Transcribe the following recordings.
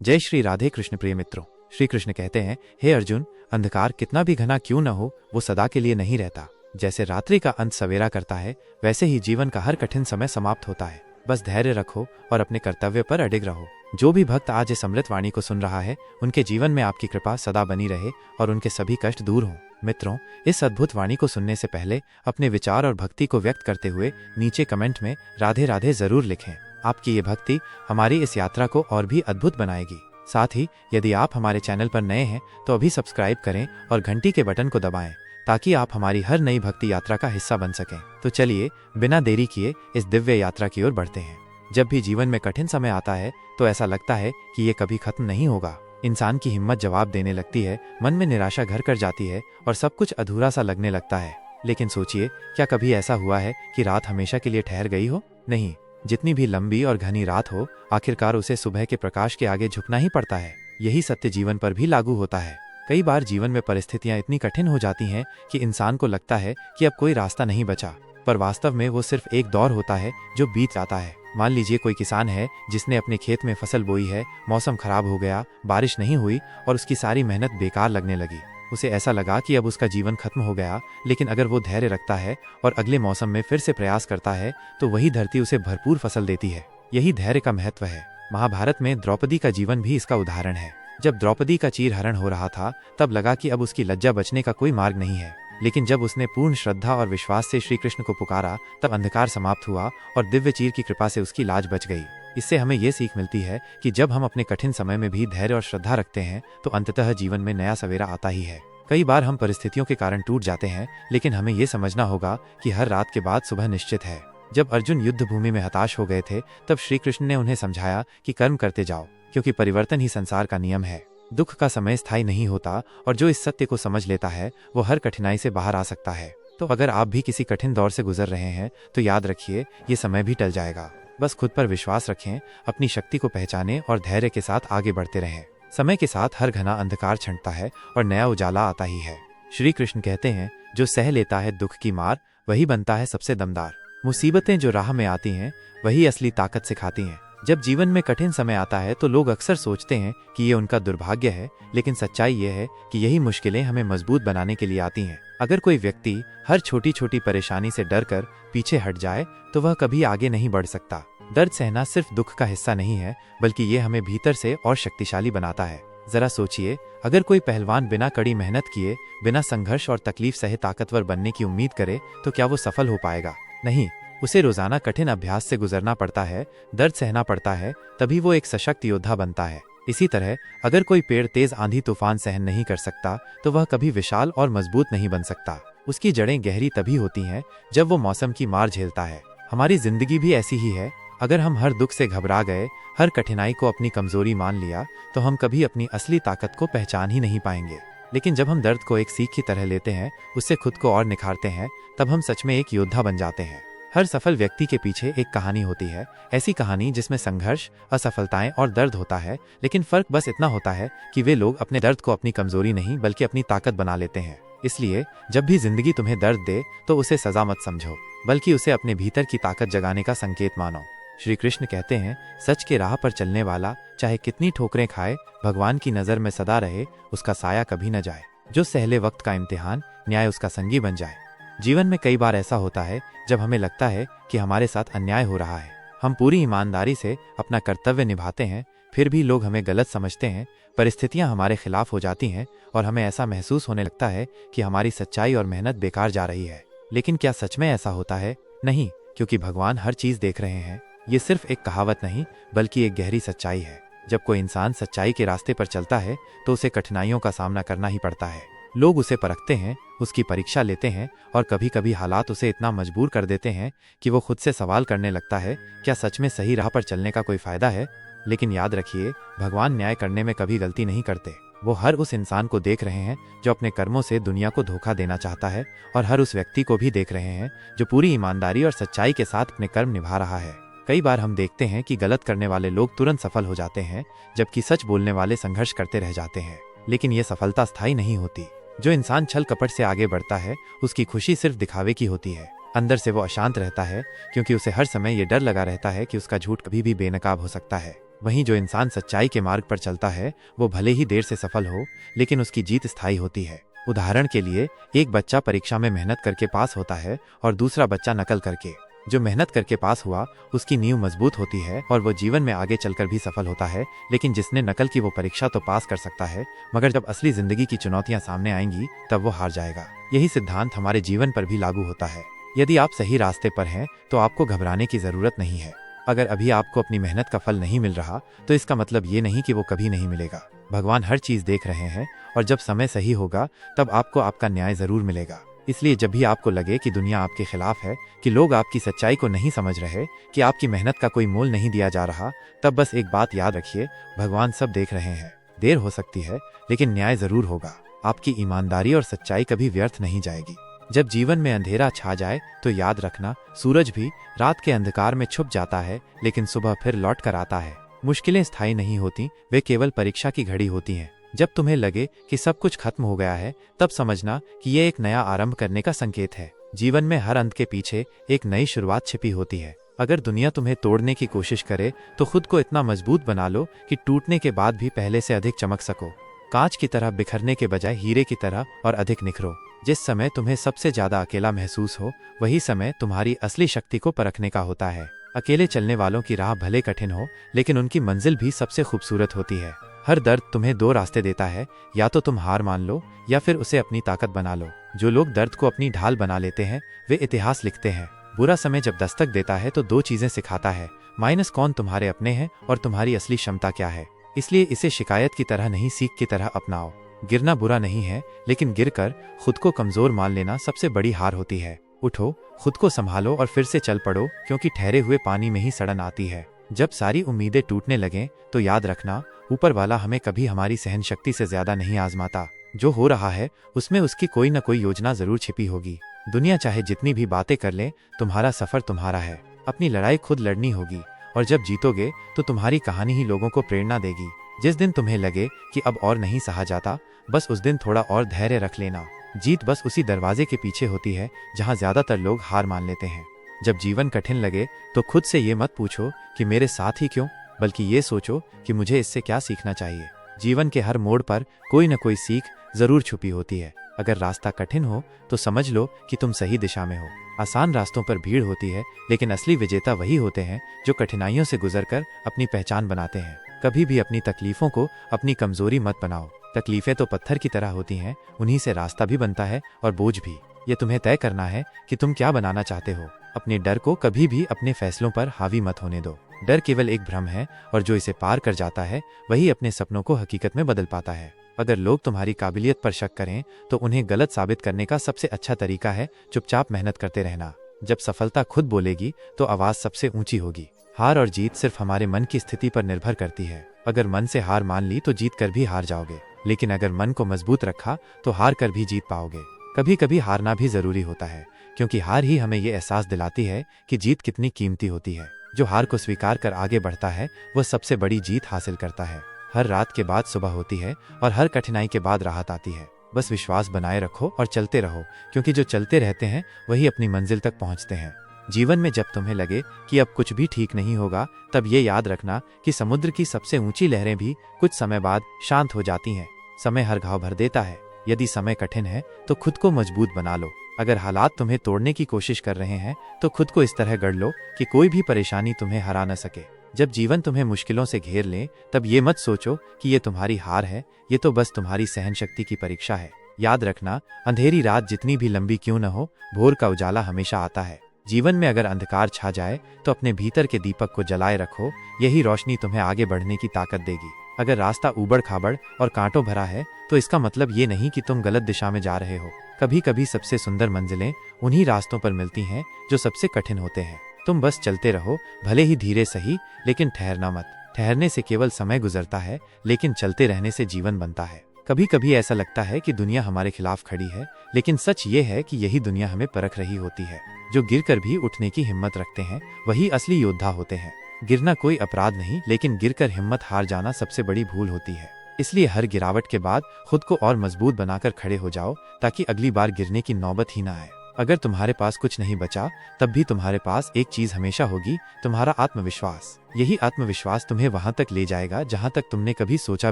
जय श्री राधे कृष्ण। प्रिय मित्रों, श्री कृष्ण कहते हैं, हे अर्जुन, अंधकार कितना भी घना क्यों न हो, वो सदा के लिए नहीं रहता। जैसे रात्रि का अंत सवेरा करता है, वैसे ही जीवन का हर कठिन समय समाप्त होता है। बस धैर्य रखो और अपने कर्तव्य पर अडिग रहो। जो भी भक्त आज इस अमृत वाणी को सुन रहा है, उनके जीवन में आपकी कृपा सदा बनी रहे और उनके सभी कष्ट दूर हों। मित्रों, इस अद्भुत वाणी को सुनने से पहले अपने विचार और भक्ति को व्यक्त करते हुए नीचे कमेंट में राधे राधे जरूर लिखें। आपकी ये भक्ति हमारी इस यात्रा को और भी अद्भुत बनाएगी। साथ ही यदि आप हमारे चैनल पर नए हैं तो अभी सब्सक्राइब करें और घंटी के बटन को दबाएं, ताकि आप हमारी हर नई भक्ति यात्रा का हिस्सा बन सकें। तो चलिए बिना देरी किए इस दिव्य यात्रा की ओर बढ़ते हैं। जब भी जीवन में कठिन समय आता है तो ऐसा लगता है कि ये कभी खत्म नहीं होगा। इंसान की हिम्मत जवाब देने लगती है, मन में निराशा घर कर जाती है और सब कुछ अधूरा सा लगने लगता है। लेकिन सोचिए, क्या कभी ऐसा हुआ है कि रात हमेशा के लिए ठहर गई हो? नहीं। जितनी भी लंबी और घनी रात हो, आखिरकार उसे सुबह के प्रकाश के आगे झुकना ही पड़ता है। यही सत्य जीवन पर भी लागू होता है। कई बार जीवन में परिस्थितियां इतनी कठिन हो जाती हैं कि इंसान को लगता है कि अब कोई रास्ता नहीं बचा, पर वास्तव में वो सिर्फ एक दौर होता है जो बीत जाता है। मान लीजिए कोई किसान है जिसने अपने खेत में फसल बोई है, मौसम खराब हो गया, बारिश नहीं हुई और उसकी सारी मेहनत बेकार लगने लगी। उसे ऐसा लगा कि अब उसका जीवन खत्म हो गया, लेकिन अगर वो धैर्य रखता है और अगले मौसम में फिर से प्रयास करता है तो वही धरती उसे भरपूर फसल देती है। यही धैर्य का महत्व है। महाभारत में द्रौपदी का जीवन भी इसका उदाहरण है। जब द्रौपदी का चीरहरण हो रहा था, तब लगा कि अब उसकी लज्जा बचने का कोई मार्ग नहीं है। लेकिन जब उसने पूर्ण श्रद्धा और विश्वास से श्री कृष्ण को पुकारा, तब अंधकार समाप्त हुआ और दिव्य चीर की कृपा से उसकी लाज बच गई। इससे हमें ये सीख मिलती है कि जब हम अपने कठिन समय में भी धैर्य और श्रद्धा रखते हैं तो अंततः जीवन में नया सवेरा आता ही है। कई बार हम परिस्थितियों के कारण टूट जाते हैं, लेकिन हमें ये समझना होगा कि हर रात के बाद सुबह निश्चित है। जब अर्जुन युद्ध भूमि में हताश हो गए थे, तब श्री कृष्ण ने उन्हें समझाया कि कर्म करते जाओ, क्योंकि परिवर्तन ही संसार का नियम है। दुख का समय स्थायी नहीं होता और जो इस सत्य को समझ लेता है वो हर कठिनाई से बाहर आ सकता है। तो अगर आप भी किसी कठिन दौर से गुजर रहे हैं तो याद रखिए, ये समय भी टल जाएगा। बस खुद पर विश्वास रखें, अपनी शक्ति को पहचानें और धैर्य के साथ आगे बढ़ते रहें। समय के साथ हर घना अंधकार छंटता है और नया उजाला आता ही है। श्री कृष्ण कहते हैं, जो सह लेता है दुख की मार, वही बनता है सबसे दमदार। मुसीबतें जो राह में आती हैं, वही असली ताकत सिखाती हैं। जब जीवन में कठिन समय आता है तो लोग अक्सर सोचते हैं कि ये उनका दुर्भाग्य है, लेकिन सच्चाई ये है कि यही मुश्किलें हमें मजबूत बनाने के लिए आती हैं। अगर कोई व्यक्ति हर छोटी छोटी परेशानी से डरकर पीछे हट जाए तो वह कभी आगे नहीं बढ़ सकता। दर्द सहना सिर्फ दुख का हिस्सा नहीं है, बल्कि ये हमें भीतर से और शक्तिशाली बनाता है। जरा सोचिए, अगर कोई पहलवान बिना कड़ी मेहनत किए, बिना संघर्ष और तकलीफ सहे ताकतवर बनने की उम्मीद करे तो क्या वो सफल हो पाएगा? नहीं। उसे रोजाना कठिन अभ्यास से गुजरना पड़ता है, दर्द सहना पड़ता है, तभी वो एक सशक्त योद्धा बनता है। इसी तरह अगर कोई पेड़ तेज आंधी तूफान सहन नहीं कर सकता तो वह कभी विशाल और मजबूत नहीं बन सकता। उसकी जड़ें गहरी तभी होती हैं जब वो मौसम की मार झेलता है। हमारी जिंदगी भी ऐसी ही है। अगर हम हर दुख से घबरा गए, हर कठिनाई को अपनी कमजोरी मान लिया, तो हम कभी अपनी असली ताकत को पहचान ही नहीं पाएंगे। लेकिन जब हम दर्द को एक सीख की तरह लेते हैं, उससे खुद को और निखारते हैं, तब हम सच में एक योद्धा बन जाते हैं। हर सफल व्यक्ति के पीछे एक कहानी होती है, ऐसी कहानी जिसमें संघर्ष, असफलताएं और दर्द होता है। लेकिन फर्क बस इतना होता है कि वे लोग अपने दर्द को अपनी कमजोरी नहीं बल्कि अपनी ताकत बना लेते हैं। इसलिए जब भी जिंदगी तुम्हें दर्द दे तो उसे सजा मत समझो, बल्कि उसे अपने भीतर की ताकत जगाने का संकेत मानो। श्री कृष्ण कहते हैं, सच के राह पर चलने वाला चाहे कितनी ठोकरें खाए, भगवान की नजर में सदा रहे, उसका साया कभी न जाए। जो सहले वक्त का इम्तिहान, न्याय उसका संगी बन जाए। जीवन में कई बार ऐसा होता है जब हमें लगता है कि हमारे साथ अन्याय हो रहा है। हम पूरी ईमानदारी से अपना कर्तव्य निभाते हैं, फिर भी लोग हमें गलत समझते हैं, परिस्थितियां हमारे खिलाफ हो जाती हैं और हमें ऐसा महसूस होने लगता है कि हमारी सच्चाई और मेहनत बेकार जा रही है। लेकिन क्या सच में ऐसा होता है? नहीं, क्योंकि भगवान हर चीज देख रहे हैं। ये सिर्फ एक कहावत नहीं, बल्कि एक गहरी सच्चाई है। जब कोई इंसान सच्चाई के रास्ते पर चलता है तो उसे कठिनाइयों का सामना करना ही पड़ता है। लोग उसे परखते हैं, उसकी परीक्षा लेते हैं और कभी कभी हालात उसे इतना मजबूर कर देते हैं कि वो खुद से सवाल करने लगता है, क्या सच में सही राह पर चलने का कोई फायदा है? लेकिन याद रखिए, भगवान न्याय करने में कभी गलती नहीं करते। वो हर उस इंसान को देख रहे हैं जो अपने कर्मों से दुनिया को धोखा देना चाहता है, और हर उस व्यक्ति को भी देख रहे हैं जो पूरी ईमानदारी और सच्चाई के साथ अपने कर्म निभा रहा है। कई बार हम देखते हैं कि गलत करने वाले लोग तुरंत सफल हो जाते हैं, जबकि सच बोलने वाले संघर्ष करते रह जाते हैं। लेकिन ये सफलता स्थायी नहीं होती। जो इंसान छल कपट से आगे बढ़ता है, उसकी खुशी सिर्फ दिखावे की होती है। अंदर से वो अशांत रहता है, क्योंकि उसे हर समय ये डर लगा रहता है कि उसका झूठ कभी भी बेनकाब हो सकता है। वहीं जो इंसान सच्चाई के मार्ग पर चलता है वो भले ही देर से सफल हो, लेकिन उसकी जीत स्थायी होती है। उदाहरण के लिए, एक बच्चा परीक्षा में मेहनत करके पास होता है और दूसरा बच्चा नकल करके। जो मेहनत करके पास हुआ उसकी नींव मजबूत होती है और वो जीवन में आगे चलकर भी सफल होता है, लेकिन जिसने नकल की वो परीक्षा तो पास कर सकता है, मगर जब असली जिंदगी की चुनौतियां सामने आएंगी तब वो हार जाएगा। यही सिद्धांत हमारे जीवन पर भी लागू होता है। यदि आप सही रास्ते पर हैं तो आपको घबराने की जरूरत नहीं है। अगर अभी आपको अपनी मेहनत का फल नहीं मिल रहा तो इसका मतलब ये नहीं कि वो कभी नहीं मिलेगा। भगवान हर चीज देख रहे हैं और जब समय सही होगा तब आपको आपका न्याय जरूर मिलेगा। इसलिए जब भी आपको लगे कि दुनिया आपके खिलाफ है, कि लोग आपकी सच्चाई को नहीं समझ रहे, कि आपकी मेहनत का कोई मोल नहीं दिया जा रहा, तब बस एक बात याद रखिए, भगवान सब देख रहे हैं। देर हो सकती है लेकिन न्याय जरूर होगा। आपकी ईमानदारी और सच्चाई कभी व्यर्थ नहीं जाएगी। जब जीवन में अंधेरा छा जाए तो याद रखना, सूरज भी रात के अंधकार में छुप जाता है लेकिन सुबह फिर लौट कर आता है। मुश्किलें स्थायी नहीं होती, वे केवल परीक्षा की घड़ी होती हैं। जब तुम्हें लगे कि सब कुछ खत्म हो गया है तब समझना कि यह एक नया आरंभ करने का संकेत है। जीवन में हर अंत के पीछे एक नई शुरुआत छिपी होती है। अगर दुनिया तुम्हें तोड़ने की कोशिश करे तो खुद को इतना मजबूत बना लो कि टूटने के बाद भी पहले से अधिक चमक सको। कांच की तरह बिखरने के बजाय हीरे की तरह और अधिक निखरो। जिस समय तुम्हें सबसे ज्यादा अकेला महसूस हो वही समय तुम्हारी असली शक्ति को परखने का होता है। अकेले चलने वालों की राह भले कठिन हो लेकिन उनकी मंजिल भी सबसे खूबसूरत होती है। हर दर्द तुम्हें दो रास्ते देता है, या तो तुम हार मान लो या फिर उसे अपनी ताकत बना लो। जो लोग दर्द को अपनी ढाल बना लेते हैं वे इतिहास लिखते हैं। बुरा समय जब दस्तक देता है तो दो चीजें सिखाता है, माइनस कौन तुम्हारे अपने हैं और तुम्हारी असली क्षमता क्या है। इसलिए इसे शिकायत की तरह नहीं, सीख की तरह अपनाओ। गिरना बुरा नहीं है, लेकिन गिरकर खुद को कमजोर मान लेना सबसे बड़ी हार होती है। उठो, खुद को संभालो और फिर से चल पड़ो, क्योंकि ठहरे हुए पानी में ही सड़न आती है। जब सारी उम्मीदें टूटने लगें तो याद रखना, ऊपर वाला हमें कभी हमारी सहन शक्ति से ज्यादा नहीं आजमाता। जो हो रहा है उसमें उसकी कोई न कोई योजना जरूर छिपी होगी। दुनिया चाहे जितनी भी बातें कर ले, तुम्हारा सफर तुम्हारा है। अपनी लड़ाई खुद लड़नी होगी और जब जीतोगे तो तुम्हारी कहानी ही लोगों को प्रेरणा देगी। जिस दिन तुम्हें लगे कि अब और नहीं सहा जाता, बस उस दिन थोड़ा और धैर्य रख लेना। जीत बस उसी दरवाजे के पीछे होती है जहां ज्यादातर लोग हार मान लेते हैं। जब जीवन कठिन लगे तो खुद से ये मत पूछो कि मेरे साथ ही क्यों, बल्कि ये सोचो कि मुझे इससे क्या सीखना चाहिए। जीवन के हर मोड़ पर कोई न कोई सीख जरूर छुपी होती है। अगर रास्ता कठिन हो तो समझ लो कि तुम सही दिशा में हो। आसान रास्तों पर भीड़ होती है, लेकिन असली विजेता वही होते हैं जो कठिनाइयों से गुजरकर अपनी पहचान बनाते हैं। कभी भी अपनी तकलीफों को अपनी कमजोरी मत बनाओ। तकलीफें तो पत्थर की तरह होती हैं, उन्हीं से रास्ता भी बनता है और बोझ भी। ये तुम्हें तय करना है कि तुम क्या बनाना चाहते हो। अपने डर को कभी भी अपने फैसलों पर हावी मत होने दो। डर केवल एक भ्रम है और जो इसे पार कर जाता है वही अपने सपनों को हकीकत में बदल पाता है। अगर लोग तुम्हारी काबिलियत पर शक करें तो उन्हें गलत साबित करने का सबसे अच्छा तरीका है चुपचाप मेहनत करते रहना। जब सफलता खुद बोलेगी तो आवाज सबसे ऊंची होगी। हार और जीत सिर्फ हमारे मन की स्थिति पर निर्भर करती है। अगर मन से हार मान ली तो जीत कर भी हार जाओगे, लेकिन अगर मन को मजबूत रखा तो हार कर भी जीत पाओगे। कभी कभी हारना भी जरूरी होता है, क्योंकि हार ही हमें ये एहसास दिलाती है कि जीत कितनी कीमती होती है। जो हार को स्वीकार कर आगे बढ़ता है वह सबसे बड़ी जीत हासिल करता है। हर रात के बाद सुबह होती है और हर कठिनाई के बाद राहत आती है। बस विश्वास बनाए रखो और चलते रहो, क्योंकि जो चलते रहते हैं वही अपनी मंजिल तक पहुंचते हैं। जीवन में जब तुम्हें लगे कि अब कुछ भी ठीक नहीं होगा, तब ये याद रखना कि समुद्र की सबसे ऊंची लहरें भी कुछ समय बाद शांत हो जाती हैं। समय हर घाव भर देता है। यदि समय कठिन है तो खुद को मजबूत बना लो। अगर हालात तुम्हें तोड़ने की कोशिश कर रहे हैं तो खुद को इस तरह गढ़ लो कि कोई भी परेशानी तुम्हें हरा न सके। जब जीवन तुम्हें मुश्किलों से घेर ले तब ये मत सोचो कि ये तुम्हारी हार है, ये तो बस तुम्हारी सहन शक्ति की परीक्षा है। याद रखना, अंधेरी रात जितनी भी लंबी क्यों न हो, भोर का उजाला हमेशा आता है। जीवन में अगर अंधकार छा जाए तो अपने भीतर के दीपक को जलाए रखो, यही रोशनी तुम्हें आगे बढ़ने की ताकत देगी। अगर रास्ता ऊबड़ खाबड़ और कांटों भरा है तो इसका मतलब ये नहीं कि तुम गलत दिशा में जा रहे हो। कभी कभी सबसे सुंदर मंजिलें उन्हीं रास्तों पर मिलती हैं जो सबसे कठिन होते हैं। तुम बस चलते रहो, भले ही धीरे सही, लेकिन ठहरना मत। ठहरने से केवल समय गुजरता है, लेकिन चलते रहने से जीवन बनता है। कभी कभी ऐसा लगता है कि दुनिया हमारे खिलाफ खड़ी है, लेकिन सच ये है कि यही दुनिया हमें परख रही होती है। जो गिरकर भी उठने की हिम्मत रखते हैं वही असली योद्धा होते हैं। गिरना कोई अपराध नहीं, लेकिन गिरकर हिम्मत हार जाना सबसे बड़ी भूल होती है। इसलिए हर गिरावट के बाद खुद को और मजबूत बनाकर खड़े हो जाओ, ताकि अगली बार गिरने की नौबत ही ना आए। अगर तुम्हारे पास कुछ नहीं बचा, तब भी तुम्हारे पास एक चीज हमेशा होगी, तुम्हारा आत्मविश्वास। यही आत्मविश्वास तुम्हें वहां तक ले जाएगा जहां तक तुमने कभी सोचा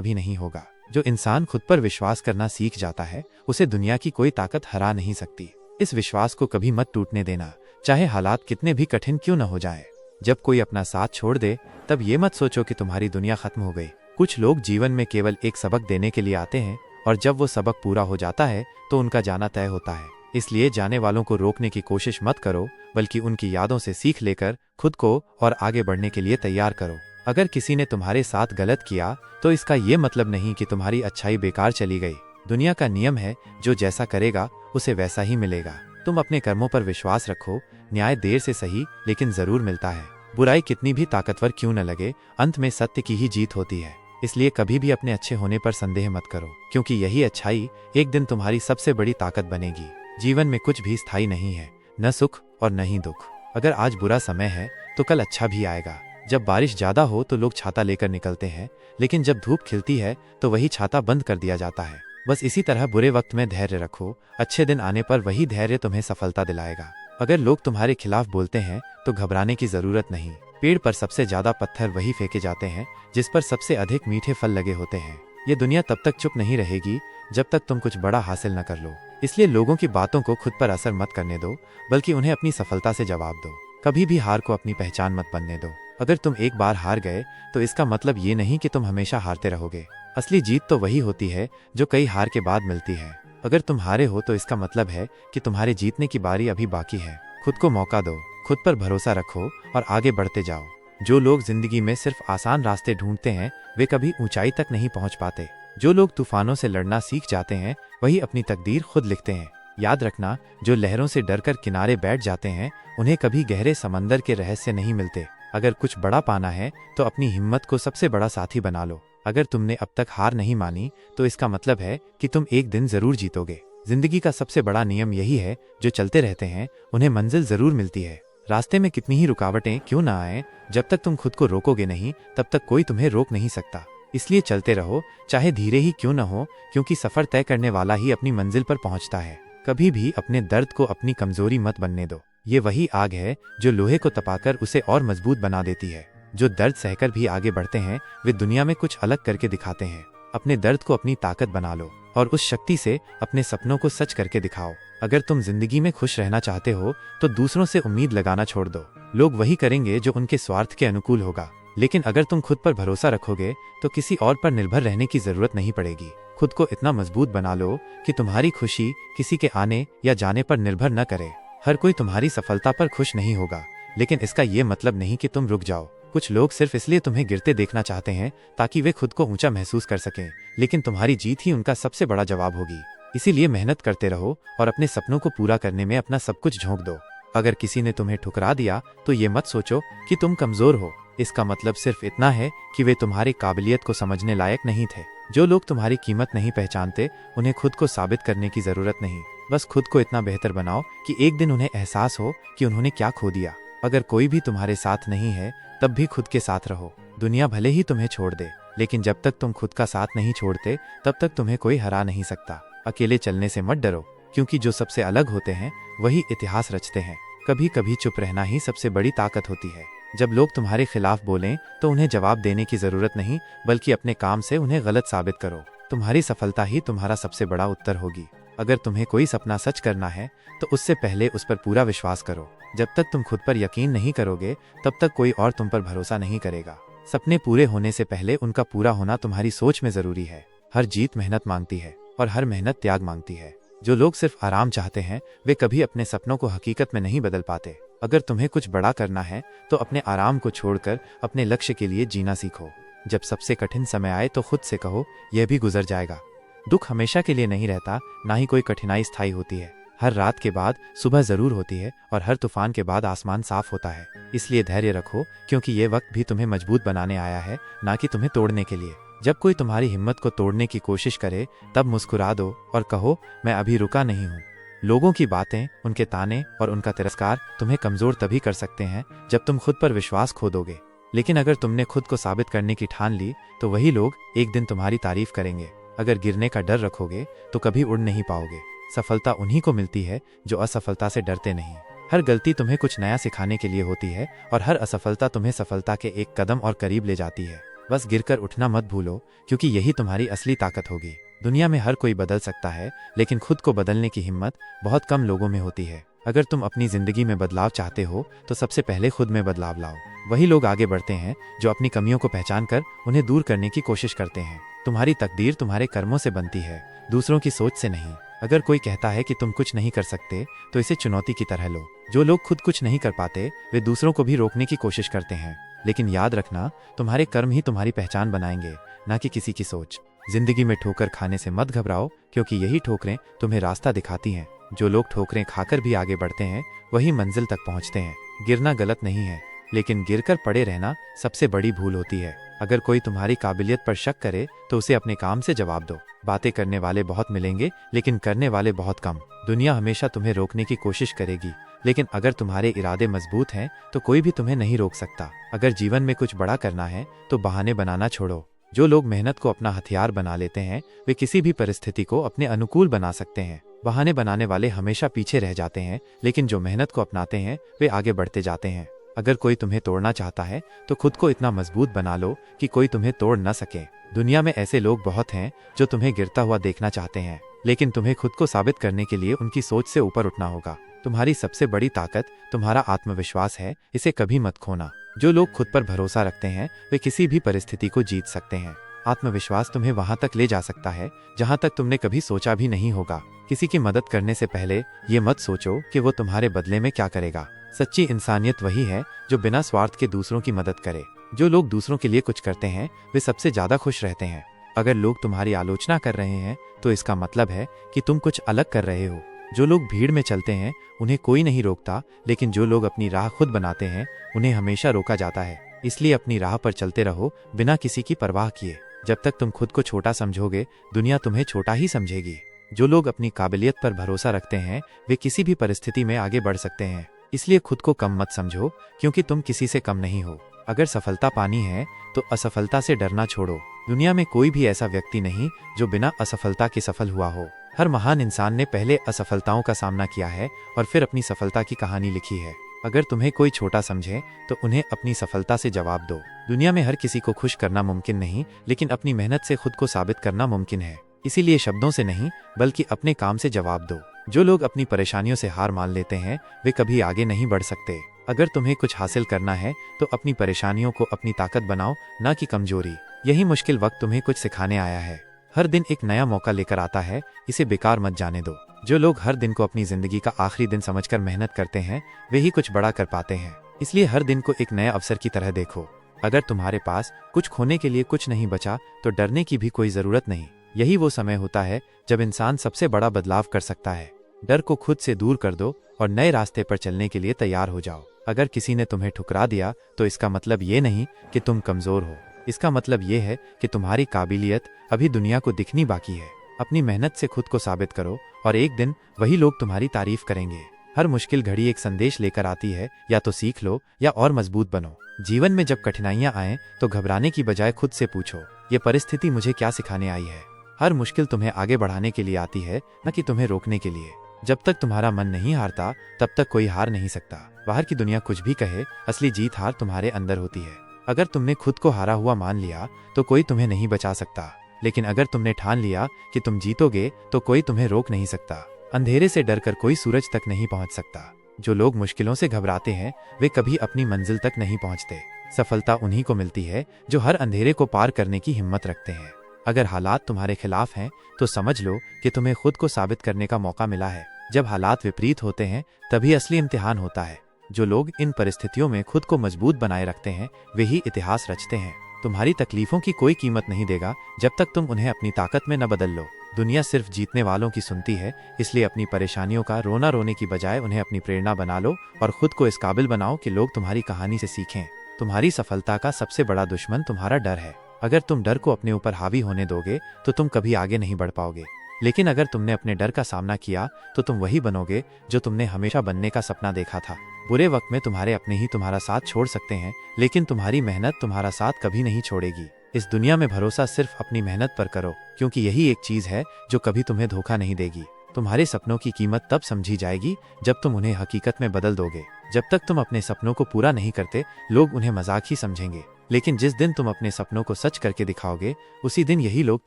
भी नहीं होगा। जो इंसान खुद पर विश्वास करना सीख जाता है, उसे दुनिया की कोई ताकत हरा नहीं सकती। इस विश्वास को कभी मत टूटने देना, चाहे हालात कितने भी कठिन क्यों न हो जाए। जब कोई अपना साथ छोड़ दे, तब ये मत सोचो कि तुम्हारी दुनिया खत्म हो गई। कुछ लोग जीवन में केवल एक सबक देने के लिए आते हैं, और जब वो सबक पूरा हो जाता है तो उनका जाना तय होता है। इसलिए जाने वालों को रोकने की कोशिश मत करो, बल्कि उनकी यादों से सीख लेकर खुद को और आगे बढ़ने के लिए तैयार करो। अगर किसी ने तुम्हारे साथ गलत किया, तो इसका ये मतलब नहीं कि तुम्हारी अच्छाई बेकार चली गई। दुनिया का नियम है, जो जैसा करेगा उसे वैसा ही मिलेगा। तुम अपने कर्मों पर विश्वास रखो, न्याय देर से सही लेकिन जरूर मिलता है। बुराई कितनी भी ताकतवर क्यों न लगे, अंत में सत्य की ही जीत होती है। इसलिए कभी भी अपने अच्छे होने पर संदेह मत करो, क्योंकि यही अच्छाई एक दिन तुम्हारी सबसे बड़ी ताकत बनेगी। जीवन में कुछ भी स्थायी नहीं है, न सुख और न ही दुख। अगर आज बुरा समय है तो कल अच्छा भी आएगा। जब बारिश ज्यादा हो तो लोग छाता लेकर निकलते हैं, लेकिन जब धूप खिलती है तो वही छाता बंद कर दिया जाता है। बस इसी तरह बुरे वक्त में धैर्य रखो, अच्छे दिन आने पर वही धैर्य तुम्हें सफलता दिलाएगा। अगर लोग तुम्हारे खिलाफ बोलते हैं तो घबराने की जरूरत नहीं। पेड़ पर सबसे ज्यादा पत्थर वही फेंके जाते हैं जिस पर सबसे अधिक मीठे फल लगे होते हैं। ये दुनिया तब तक चुप नहीं रहेगी जब तक तुम कुछ बड़ा हासिल न कर लो। इसलिए लोगों की बातों को खुद पर असर मत करने दो, बल्कि उन्हें अपनी सफलता से जवाब दो। कभी भी हार को अपनी पहचान मत बनने दो। अगर तुम एक बार हार गए तो इसका मतलब ये नहीं कि तुम हमेशा हारते रहोगे। असली जीत तो वही होती है जो कई हार के बाद मिलती है। अगर तुम हारे हो तो इसका मतलब है कि तुम्हारे जीतने की बारी अभी बाकी है। खुद को मौका दो, खुद पर भरोसा रखो और आगे बढ़ते जाओ। जो लोग जिंदगी में सिर्फ आसान रास्ते ढूंढते हैं, वे कभी ऊंचाई तक नहीं पहुंच पाते। जो लोग तूफानों से लड़ना सीख जाते हैं, वही अपनी तकदीर खुद लिखते हैं। याद रखना, जो लहरों से डरकर किनारे बैठ जाते हैं, उन्हें कभी गहरे समंदर के रहस्य नहीं मिलते। अगर कुछ बड़ा पाना है तो अपनी हिम्मत को सबसे बड़ा साथी बना लो। अगर तुमने अब तक हार नहीं मानी, तो इसका मतलब है कि तुम एक दिन जरूर जीतोगे। जिंदगी का सबसे बड़ा नियम यही है, जो चलते रहते हैं उन्हें मंजिल जरूर मिलती है। रास्ते में कितनी ही रुकावटें क्यों ना आए, जब तक तुम खुद को रोकोगे नहीं, तब तक कोई तुम्हें रोक नहीं सकता। इसलिए चलते रहो, चाहे धीरे ही क्यों न हो, क्योंकि सफर तय करने वाला ही अपनी मंजिल पर पहुंचता है। कभी भी अपने दर्द को अपनी कमजोरी मत बनने दो। ये वही आग है जो लोहे को तपाकर उसे और मजबूत बना देती है। जो दर्द सहकर भी आगे बढ़ते हैं, वे दुनिया में कुछ अलग करके दिखाते हैं। अपने दर्द को अपनी ताकत बना लो और उस शक्ति से अपने सपनों को सच करके दिखाओ। अगर तुम जिंदगी में खुश रहना चाहते हो तो दूसरों से उम्मीद लगाना छोड़ दो। लोग वही करेंगे जो उनके स्वार्थ के अनुकूल होगा, लेकिन अगर तुम खुद पर भरोसा रखोगे तो किसी और पर निर्भर रहने की जरूरत नहीं पड़ेगी। खुद को इतना मजबूत बना लो कि तुम्हारी खुशी किसी के आने या जाने पर निर्भर न करे। हर कोई तुम्हारी सफलता पर खुश नहीं होगा, लेकिन इसका ये मतलब नहीं कि तुम रुक जाओ। कुछ लोग सिर्फ इसलिए तुम्हें गिरते देखना चाहते हैं ताकि वे खुद को ऊंचा महसूस कर सकें, लेकिन तुम्हारी जीत ही उनका सबसे बड़ा जवाब होगी। इसीलिए मेहनत करते रहो और अपने सपनों को पूरा करने में अपना सब कुछ झोंक दो। अगर किसी ने तुम्हें ठुकरा दिया तो ये मत सोचो कि तुम कमजोर हो। इसका मतलब सिर्फ इतना है कि वे तुम्हारी काबिलियत को समझने लायक नहीं थे। जो लोग तुम्हारी कीमत नहीं पहचानते, उन्हें खुद को साबित करने की जरूरत नहीं। बस खुद को इतना बेहतर बनाओ कि एक दिन उन्हें एहसास हो कि उन्होंने क्या खो दिया। अगर कोई भी तुम्हारे साथ नहीं है, तब भी खुद के साथ रहो। दुनिया भले ही तुम्हें छोड़ दे, लेकिन जब तक तुम खुद का साथ नहीं छोड़ते, तब तक तुम्हें कोई हरा नहीं सकता। अकेले चलने से मत डरो, क्योंकि जो सबसे अलग होते हैं वही इतिहास रचते हैं। कभी कभी चुप रहना ही सबसे बड़ी ताकत होती है। जब लोग तुम्हारे खिलाफ बोलें तो उन्हें जवाब देने की जरूरत नहीं, बल्कि अपने काम से उन्हें गलत साबित करो। तुम्हारी सफलता ही तुम्हारा सबसे बड़ा उत्तर होगी। अगर तुम्हें कोई सपना सच करना है तो उससे पहले उस पर पूरा विश्वास करो। जब तक तुम खुद पर यकीन नहीं करोगे, तब तक कोई और तुम पर भरोसा नहीं करेगा। सपने पूरे होने से पहले उनका पूरा होना तुम्हारी सोच में जरूरी है। हर जीत मेहनत मांगती है और हर मेहनत त्याग मांगती है। जो लोग सिर्फ आराम चाहते हैं, वे कभी अपने सपनों को हकीकत में नहीं बदल पाते। अगर तुम्हें कुछ बड़ा करना है तो अपने आराम को छोड़कर अपने लक्ष्य के लिए जीना सीखो। जब सबसे कठिन समय आए तो खुद से कहो, यह भी गुजर जाएगा। दुख हमेशा के लिए नहीं रहता, ना ही कोई कठिनाई स्थायी होती है। हर रात के बाद सुबह जरूर होती है और हर तूफान के बाद आसमान साफ होता है। इसलिए धैर्य रखो, क्योंकि ये वक्त भी तुम्हें मजबूत बनाने आया है, ना कि तुम्हें तोड़ने के लिए। जब कोई तुम्हारी हिम्मत को तोड़ने की कोशिश करे, तब मुस्कुरा दो और कहो, मैं अभी रुका नहीं हूँ। लोगों की बातें, उनके ताने और उनका तिरस्कार तुम्हें कमजोर तभी कर सकते हैं जब तुम खुद पर विश्वास खो दोगे। लेकिन अगर तुमने खुद को साबित करने की ठान ली, तो वही लोग एक दिन तुम्हारी तारीफ करेंगे। अगर गिरने का डर रखोगे तो कभी उड़ नहीं पाओगे। सफलता उन्हीं को मिलती है जो असफलता से डरते नहीं। हर गलती तुम्हें कुछ नया सिखाने के लिए होती है और हर असफलता तुम्हें सफलता के एक कदम और करीब ले जाती है। बस गिरकर उठना मत भूलो, क्योंकि यही तुम्हारी असली ताकत होगी। दुनिया में हर कोई बदल सकता है, लेकिन खुद को बदलने की हिम्मत बहुत कम लोगों में होती है। अगर तुम अपनी जिंदगी में बदलाव चाहते हो तो सबसे पहले खुद में बदलाव लाओ। वही लोग आगे बढ़ते हैं जो अपनी कमियों को पहचान कर उन्हें दूर करने की कोशिश करते हैं। तुम्हारी तकदीर तुम्हारे कर्मों से बनती है, दूसरों की सोच से नहीं। अगर कोई कहता है कि तुम कुछ नहीं कर सकते तो इसे चुनौती की तरह लो। जो लोग खुद कुछ नहीं कर पाते वे दूसरों को भी रोकने की कोशिश करते हैं, लेकिन याद रखना, तुम्हारे कर्म ही तुम्हारी पहचान बनाएंगे, ना कि किसी की सोच। जिंदगी में ठोकर खाने से मत घबराओ, क्योंकि यही ठोकरें तुम्हें रास्ता दिखाती हैं। जो लोग ठोकरें खाकर भी आगे बढ़ते हैं वही मंजिल तक पहुंचते हैं। गिरना गलत नहीं है, लेकिन गिरकर पड़े रहना सबसे बड़ी भूल होती है। अगर कोई तुम्हारी काबिलियत पर शक करे तो उसे अपने काम से जवाब दो। बातें करने वाले बहुत मिलेंगे, लेकिन करने वाले बहुत कम। दुनिया हमेशा तुम्हें रोकने की कोशिश करेगी, लेकिन अगर तुम्हारे इरादे मजबूत हैं तो कोई भी तुम्हें नहीं रोक सकता। अगर जीवन में कुछ बड़ा करना है तो बहाने बनाना छोड़ो। जो लोग मेहनत को अपना हथियार बना लेते हैं वे किसी भी परिस्थिति को अपने अनुकूल बना सकते हैं। बहाने बनाने वाले हमेशा पीछे रह जाते हैं, लेकिन जो मेहनत को अपनाते हैं वे आगे बढ़ते जाते हैं। अगर कोई तुम्हें तोड़ना चाहता है तो खुद को इतना मजबूत बना लो कि कोई तुम्हें तोड़ न सके। दुनिया में ऐसे लोग बहुत हैं जो तुम्हें गिरता हुआ देखना चाहते हैं, लेकिन तुम्हें खुद को साबित करने के लिए उनकी सोच से ऊपर उठना होगा। तुम्हारी सबसे बड़ी ताकत तुम्हारा आत्मविश्वास है, इसे कभी मत खोना। जो लोग खुद पर भरोसा रखते हैं वे किसी भी परिस्थिति को जीत सकते हैं। आत्मविश्वास तुम्हें वहां तक ले जा सकता है जहां तक तुमने कभी सोचा भी नहीं होगा। किसी की मदद करने से पहले ये मत सोचो कि वो तुम्हारे बदले में क्या करेगा। सच्ची इंसानियत वही है जो बिना स्वार्थ के दूसरों की मदद करे। जो लोग दूसरों के लिए कुछ करते हैं वे सबसे ज्यादा खुश रहते हैं। अगर लोग तुम्हारी आलोचना कर रहे हैं तो इसका मतलब है कि तुम कुछ अलग कर रहे हो। जो लोग भीड़ में चलते हैं उन्हें कोई नहीं रोकता, लेकिन जो लोग अपनी राह खुद बनाते हैं उन्हें हमेशा रोका जाता है। इसलिए अपनी राह पर चलते रहो बिना किसी की परवाह किए। जब तक तुम खुद को छोटा समझोगे दुनिया तुम्हें छोटा ही समझेगी। जो लोग अपनी काबिलियत पर भरोसा रखते हैं वे किसी भी परिस्थिति में आगे बढ़ सकते हैं। इसलिए खुद को कम मत समझो, क्योंकि तुम किसी से कम नहीं हो। अगर सफलता पानी है तो असफलता से डरना छोड़ो। दुनिया में कोई भी ऐसा व्यक्ति नहीं जो बिना असफलता के सफल हुआ हो। हर महान इंसान ने पहले असफलताओं का सामना किया है और फिर अपनी सफलता की कहानी लिखी है। अगर तुम्हें कोई छोटा समझे तो उन्हें अपनी सफलता से जवाब दो। दुनिया में हर किसी को खुश करना मुमकिन नहीं, लेकिन अपनी मेहनत से खुद को साबित करना मुमकिन है। इसीलिए शब्दों से नहीं बल्कि अपने काम से जवाब दो। जो लोग अपनी परेशानियों से हार मान लेते हैं वे कभी आगे नहीं बढ़ सकते। अगर तुम्हें कुछ हासिल करना है तो अपनी परेशानियों को अपनी ताकत बनाओ, ना कि कमजोरी। यही मुश्किल वक्त तुम्हें कुछ सिखाने आया है। हर दिन एक नया मौका लेकर आता है, इसे बेकार मत जाने दो। जो लोग हर दिन को अपनी जिंदगी का आखिरी दिन समझकर मेहनत करते हैं वे ही कुछ बड़ा कर पाते हैं। इसलिए हर दिन को एक नया अवसर की तरह देखो। अगर तुम्हारे पास कुछ खोने के लिए कुछ नहीं बचा तो डरने की भी कोई जरूरत नहीं। यही वो समय होता है जब इंसान सबसे बड़ा बदलाव कर सकता है। डर को खुद से दूर कर दो और नए रास्ते पर चलने के लिए तैयार हो जाओ। अगर किसी ने तुम्हें ठुकरा दिया तो इसका मतलब ये नहीं कि तुम कमजोर हो। इसका मतलब ये है कि तुम्हारी काबिलियत अभी दुनिया को दिखनी बाकी है। अपनी मेहनत से खुद को साबित करो और एक दिन वही लोग तुम्हारी तारीफ करेंगे। हर मुश्किल घड़ी एक संदेश लेकर आती है, या तो सीख लो या और मजबूत बनो। जीवन में जब कठिनाइयां आएं तो घबराने की बजाय खुद से पूछो, ये परिस्थिति मुझे क्या सिखाने आई है। हर मुश्किल तुम्हें आगे बढ़ाने के लिए आती है, न कि तुम्हें रोकने के लिए। जब तक तुम्हारा मन नहीं हारता तब तक कोई हार नहीं सकता। बाहर की दुनिया कुछ भी कहे, असली जीत हार तुम्हारे अंदर होती है। अगर तुमने खुद को हारा हुआ मान लिया तो कोई तुम्हें नहीं बचा सकता, लेकिन अगर तुमने ठान लिया कि तुम जीतोगे तो कोई तुम्हें रोक नहीं सकता। अंधेरे से डरकर कोई सूरज तक नहीं पहुंच सकता। जो लोग मुश्किलों से घबराते हैं वे कभी अपनी मंजिल तक नहीं पहुंचते। सफलता उन्हीं को मिलती है जो हर अंधेरे को पार करने की हिम्मत रखते हैं। अगर हालात तुम्हारे खिलाफ हैं तो समझ लो कि तुम्हें खुद को साबित करने का मौका मिला है। जब हालात विपरीत होते हैं तभी असली इम्तिहान होता है। जो लोग इन परिस्थितियों में खुद को मजबूत बनाए रखते हैं वे ही इतिहास रचते हैं। तुम्हारी तकलीफों की कोई कीमत नहीं देगा जब तक तुम उन्हें अपनी ताकत में न बदल लो। दुनिया सिर्फ जीतने वालों की सुनती है, इसलिए अपनी परेशानियों का रोना रोने की बजाय उन्हें अपनी प्रेरणा बना लो और खुद को इस काबिल बनाओ कि लोग तुम्हारी कहानी से सीखें। तुम्हारी सफलता का सबसे बड़ा दुश्मन तुम्हारा डर है। अगर तुम डर को अपने ऊपर हावी होने दोगे तो तुम कभी आगे नहीं बढ़ पाओगे, लेकिन अगर तुमने अपने डर का सामना किया तो तुम वही बनोगे जो तुमने हमेशा बनने का सपना देखा था। बुरे वक्त में तुम्हारे अपने ही तुम्हारा साथ छोड़ सकते हैं, लेकिन तुम्हारी मेहनत तुम्हारा साथ कभी नहीं छोड़ेगी। इस दुनिया में भरोसा सिर्फ अपनी मेहनत पर करो, क्योंकि यही एक चीज है जो कभी तुम्हें धोखा नहीं देगी। तुम्हारे सपनों की कीमत तब समझी जाएगी जब तुम उन्हें हकीकत में बदल दोगे। जब तक तुम अपने सपनों को पूरा नहीं करते, लोग उन्हें मजाक ही समझेंगे, लेकिन जिस दिन तुम अपने सपनों को सच करके दिखाओगे, उसी दिन यही लोग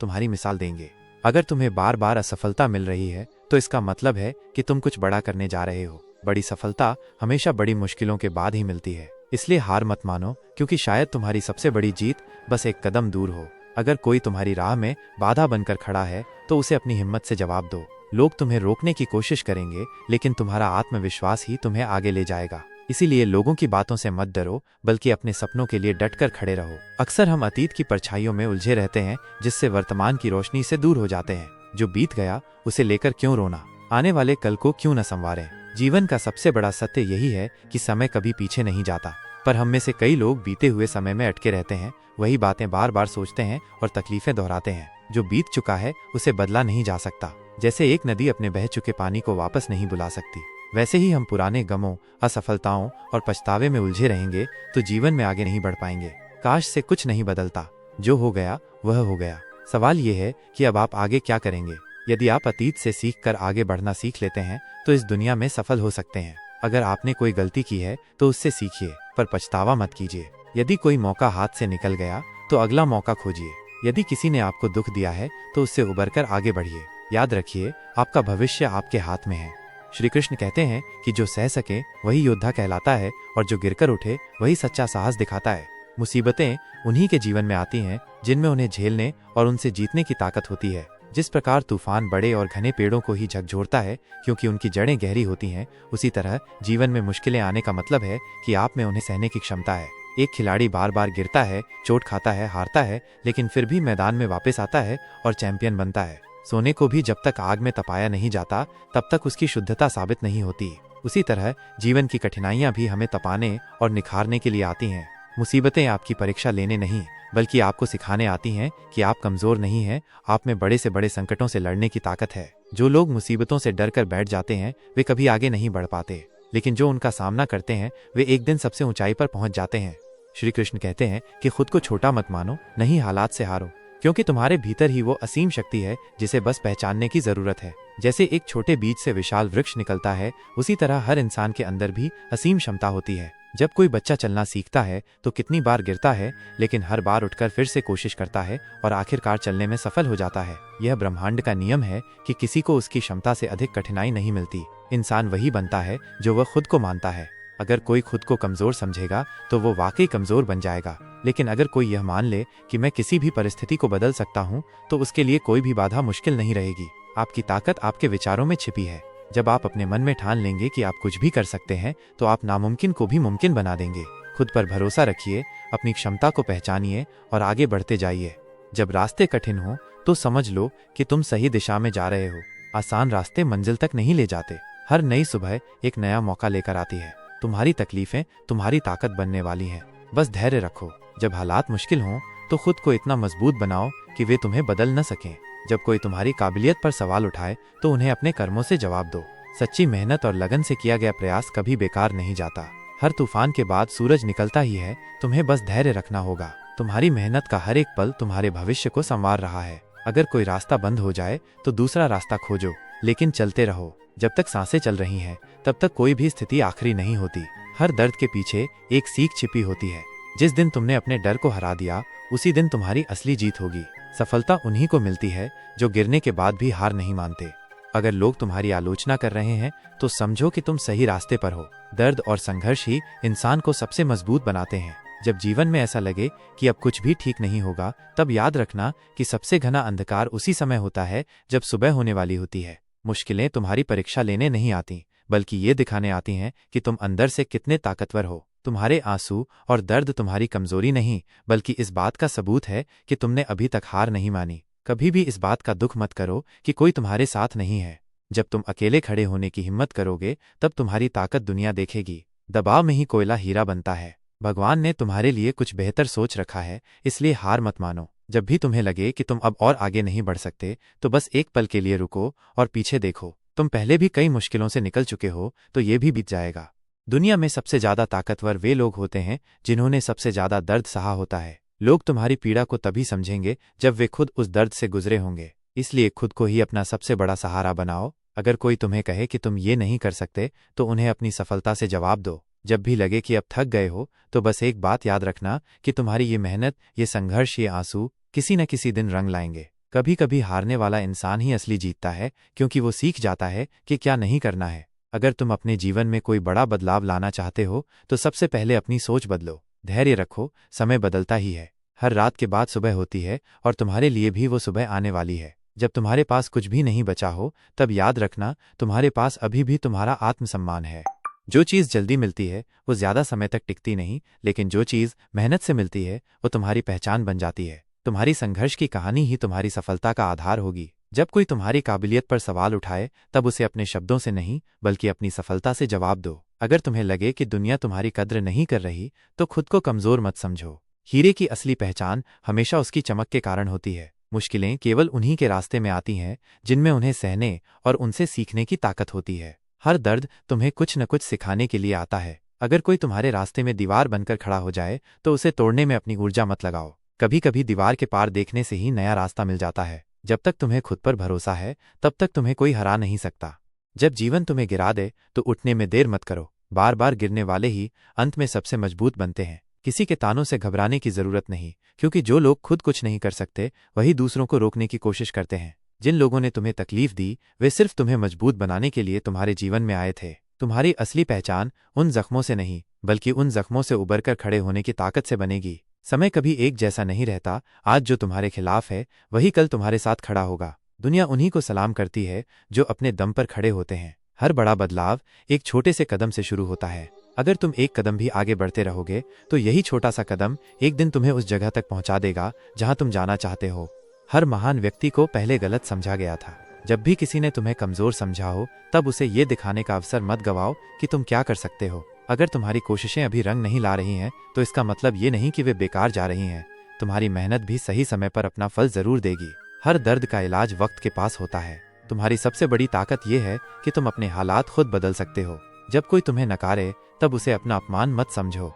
तुम्हारी मिसाल देंगे। अगर तुम्हें बार बार असफलता मिल रही है तो इसका मतलब है कि तुम कुछ बड़ा करने जा रहे हो। बड़ी सफलता हमेशा बड़ी मुश्किलों के बाद ही मिलती है, इसलिए हार मत मानो, क्योंकि शायद तुम्हारी सबसे बड़ी जीत बस एक कदम दूर हो। अगर कोई तुम्हारी राह में बाधा बनकर खड़ा है तो उसे अपनी हिम्मत से जवाब दो। लोग तुम्हें रोकने की कोशिश करेंगे, लेकिन तुम्हारा आत्मविश्वास ही तुम्हें आगे ले जाएगा। इसीलिए लोगों की बातों से मत डरो, बल्कि अपने सपनों के लिए डटकर खड़े रहो। अक्सर हम अतीत की परछाइयों में उलझे रहते हैं, जिससे वर्तमान की रोशनी से दूर हो जाते हैं। जो बीत गया उसे लेकर क्यों रोना, आने वाले कल को क्यों न संवारें। जीवन का सबसे बड़ा सत्य यही है कि समय कभी पीछे नहीं जाता, पर हम में से कई लोग बीते हुए समय में अटके रहते हैं, वही बातें बार बार सोचते हैं और तकलीफें दोहराते हैं। जो बीत चुका है उसे बदला नहीं जा सकता। जैसे एक नदी अपने बह चुके पानी को वापस नहीं बुला सकती, वैसे ही हम पुराने गमों, असफलताओं और पछतावे में उलझे रहेंगे तो जीवन में आगे नहीं बढ़ पाएंगे। काश से कुछ नहीं बदलता, जो हो गया वह हो गया। सवाल ये है कि अब आप आगे क्या करेंगे। यदि आप अतीत से सीखकर आगे बढ़ना सीख लेते हैं तो इस दुनिया में सफल हो सकते हैं। अगर आपने कोई गलती की है तो उससे सीखिए, पर पछतावा मत कीजिए। यदि कोई मौका हाथ से निकल गया तो अगला मौका खोजिए। यदि किसी ने आपको दुख दिया है तो उससे उबरकर आगे बढ़िए। याद रखिए, आपका भविष्य आपके हाथ में है। श्री कृष्ण कहते हैं कि जो सह सके वही योद्धा कहलाता है, और जो गिरकर उठे वही सच्चा साहस दिखाता है। मुसीबतें उन्हीं के जीवन में आती हैं जिनमें उन्हें झेलने और उनसे जीतने की ताकत होती है। जिस प्रकार तूफान बड़े और घने पेड़ों को ही झकझोरता है क्योंकि उनकी जड़ें गहरी होती हैं, उसी तरह जीवन में मुश्किलें आने का मतलब है कि आप में उन्हें सहने की क्षमता है। एक खिलाड़ी बार बार गिरता है, चोट खाता है, हारता है, लेकिन फिर भी मैदान में वापस आता है और चैंपियन बनता है। सोने को भी जब तक आग में तपाया नहीं जाता तब तक उसकी शुद्धता साबित नहीं होती। उसी तरह जीवन की कठिनाइयां भी हमें तपाने और निखारने के लिए आती हैं। मुसीबतें आपकी परीक्षा लेने नहीं, बल्कि आपको सिखाने आती हैं कि आप कमजोर नहीं हैं, आप में बड़े से बड़े संकटों से लड़ने की ताकत है। जो लोग मुसीबतों से डरकर बैठ जाते हैं वे कभी आगे नहीं बढ़ पाते, लेकिन जो उनका सामना करते हैं वे एक दिन सबसे ऊंचाई पर पहुंच जाते हैं। श्री कृष्ण कहते हैं कि खुद को छोटा मत मानो, नहीं हालात से हारो, क्योंकि तुम्हारे भीतर ही वो असीम शक्ति है जिसे बस पहचानने की जरूरत है। जैसे एक छोटे बीज से विशाल वृक्ष निकलता है, उसी तरह हर इंसान के अंदर भी असीम क्षमता होती है। जब कोई बच्चा चलना सीखता है तो कितनी बार गिरता है, लेकिन हर बार उठकर फिर से कोशिश करता है और आखिरकार चलने में सफल हो जाता है। यह ब्रह्मांड का नियम है कि किसी को उसकी क्षमता से अधिक कठिनाई नहीं मिलती। इंसान वही बनता है जो वह खुद को मानता है। अगर कोई खुद को कमजोर समझेगा तो वो वाकई कमजोर बन जाएगा, लेकिन अगर कोई यह मान ले कि मैं किसी भी परिस्थिति को बदल सकता हूँ तो उसके लिए कोई भी बाधा मुश्किल नहीं रहेगी। आपकी ताकत आपके विचारों में छिपी है। जब आप अपने मन में ठान लेंगे कि आप कुछ भी कर सकते हैं तो आप नामुमकिन को भी मुमकिन बना देंगे। खुद पर भरोसा रखिए, अपनी क्षमता को पहचानिए और आगे बढ़ते जाइए। जब रास्ते कठिन हो तो समझ लो कि तुम सही दिशा में जा रहे हो। आसान रास्ते मंजिल तक नहीं ले जाते। हर नई सुबह एक नया मौका लेकर आती है। तुम्हारी तकलीफें तुम्हारी ताकत बनने वाली हैं। बस धैर्य रखो। जब हालात मुश्किल हों तो खुद को इतना मजबूत बनाओ कि वे तुम्हें बदल न सकें। जब कोई तुम्हारी काबिलियत पर सवाल उठाए तो उन्हें अपने कर्मों से जवाब दो। सच्ची मेहनत और लगन से किया गया प्रयास कभी बेकार नहीं जाता। हर तूफान के बाद सूरज निकलता ही है, तुम्हें बस धैर्य रखना होगा। तुम्हारी मेहनत का हर एक पल तुम्हारे भविष्य को संवार रहा है। अगर कोई रास्ता बंद हो जाए तो दूसरा रास्ता खोजो, लेकिन चलते रहो। जब तक सांसें चल रही हैं तब तक कोई भी स्थिति आखिरी नहीं होती। हर दर्द के पीछे एक सीख छिपी होती है। जिस दिन तुमने अपने डर को हरा दिया उसी दिन तुम्हारी असली जीत होगी। सफलता उन्हीं को मिलती है जो गिरने के बाद भी हार नहीं मानते। अगर लोग तुम्हारी आलोचना कर रहे हैं तो समझो कि तुम सही रास्ते पर हो। दर्द और संघर्ष ही इंसान को सबसे मजबूत बनाते हैं। जब जीवन में ऐसा लगे कि अब कुछ भी ठीक नहीं होगा, तब याद रखना कि सबसे घना अंधकार उसी समय होता है जब सुबह होने वाली होती है। मुश्किलें तुम्हारी परीक्षा लेने नहीं आती, बल्कि ये दिखाने आती हैं कि तुम अंदर से कितने ताकतवर हो। तुम्हारे आंसू और दर्द तुम्हारी कमजोरी नहीं, बल्कि इस बात का सबूत है कि तुमने अभी तक हार नहीं मानी। कभी भी इस बात का दुख मत करो कि कोई तुम्हारे साथ नहीं है। जब तुम अकेले खड़े होने की हिम्मत करोगे तब तुम्हारी ताकत दुनिया देखेगी। दबाव में ही कोयला हीरा बनता है। भगवान ने तुम्हारे लिए कुछ बेहतर सोच रखा है, इसलिए हार मत मानो। जब भी तुम्हें लगे कि तुम अब और आगे नहीं बढ़ सकते तो बस एक पल के लिए रुको और पीछे देखो। तुम पहले भी कई मुश्किलों से निकल चुके हो, तो ये भी बीत जाएगा। दुनिया में सबसे ज्यादा ताकतवर वे लोग होते हैं जिन्होंने सबसे ज्यादा दर्द सहा होता है। लोग तुम्हारी पीड़ा को तभी समझेंगे जब वे खुद उस दर्द से गुजरे होंगे। इसलिए खुद को ही अपना सबसे बड़ा सहारा बनाओ। अगर कोई तुम्हें कहे कि तुम ये नहीं कर सकते तो उन्हें अपनी सफलता से जवाब दो। जब भी लगे कि अब थक गए हो तो बस एक बात याद रखना कि तुम्हारी ये मेहनत, ये संघर्ष, ये आंसू किसी न किसी दिन रंग लाएंगे। कभी कभी हारने वाला इंसान ही असली जीतता है, क्योंकि वो सीख जाता है कि क्या नहीं करना है। अगर तुम अपने जीवन में कोई बड़ा बदलाव लाना चाहते हो तो सबसे पहले अपनी सोच बदलो। धैर्य रखो, समय बदलता ही है। हर रात के बाद सुबह होती है और तुम्हारे लिए भी वो सुबह आने वाली है। जब तुम्हारे पास कुछ भी नहीं बचा हो तब याद रखना, तुम्हारे पास अभी भी तुम्हारा आत्मसम्मान है। जो चीज़ जल्दी मिलती है वो ज्यादा समय तक टिकती नहीं, लेकिन जो चीज़ मेहनत से मिलती है वो तुम्हारी पहचान बन जाती है। तुम्हारी संघर्ष की कहानी ही तुम्हारी सफलता का आधार होगी। जब कोई तुम्हारी काबिलियत पर सवाल उठाए तब उसे अपने शब्दों से नहीं बल्कि अपनी सफलता से जवाब दो। अगर तुम्हें लगे कि दुनिया तुम्हारी कद्र नहीं कर रही तो खुद को कमजोर मत समझो। हीरे की असली पहचान हमेशा उसकी चमक के कारण होती है। मुश्किलें केवल उन्हीं के रास्ते में आती हैं जिनमें उन्हें सहने और उनसे सीखने की ताकत होती है। हर दर्द तुम्हें कुछ न कुछ सिखाने के लिए आता है। अगर कोई तुम्हारे रास्ते में दीवार बनकर खड़ा हो जाए तो उसे तोड़ने में अपनी ऊर्जा मत लगाओ। कभी कभी दीवार के पार देखने से ही नया रास्ता मिल जाता है। जब तक तुम्हें खुद पर भरोसा है तब तक तुम्हें कोई हरा नहीं सकता। जब जीवन तुम्हें गिरा दे तो उठने में देर मत करो। बार बार गिरने वाले ही अंत में सबसे मजबूत बनते हैं। किसी के तानों से घबराने की जरूरत नहीं, क्योंकि जो लोग खुद कुछ नहीं कर सकते वही दूसरों को रोकने की कोशिश करते हैं। जिन लोगों ने तुम्हें तकलीफ दी वे सिर्फ तुम्हें मजबूत बनाने के लिए तुम्हारे जीवन में आए थे। तुम्हारी असली पहचान उन जख्मों से नहीं बल्कि उन जख्मों से उबरकर खड़े होने की ताकत से बनेगी। समय कभी एक जैसा नहीं रहता। आज जो तुम्हारे खिलाफ है वही कल तुम्हारे साथ खड़ा होगा। दुनिया उन्हीं को सलाम करती है जो अपने दम पर खड़े होते हैं। हर बड़ा बदलाव एक छोटे से कदम से शुरू होता है। अगर तुम एक कदम भी आगे बढ़ते रहोगे तो यही छोटा सा कदम एक दिन तुम्हें उस जगह तक पहुंचा देगा जहां तुम जाना चाहते हो। हर महान व्यक्ति को पहले गलत समझा गया था। जब भी किसी ने तुम्हें कमजोर समझा हो तब उसे ये दिखाने का अवसर मत गवाओ कि तुम क्या कर सकते हो। अगर तुम्हारी कोशिशें अभी रंग नहीं ला रही हैं तो इसका मतलब ये नहीं कि वे बेकार जा रही हैं। तुम्हारी मेहनत भी सही समय पर अपना फल जरूर देगी। हर दर्द का इलाज वक्त के पास होता है। तुम्हारी सबसे बड़ी ताकत यह है कि तुम अपने हालात खुद बदल सकते हो। जब कोई तुम्हें नकारे तब उसे अपना अपमान मत समझो।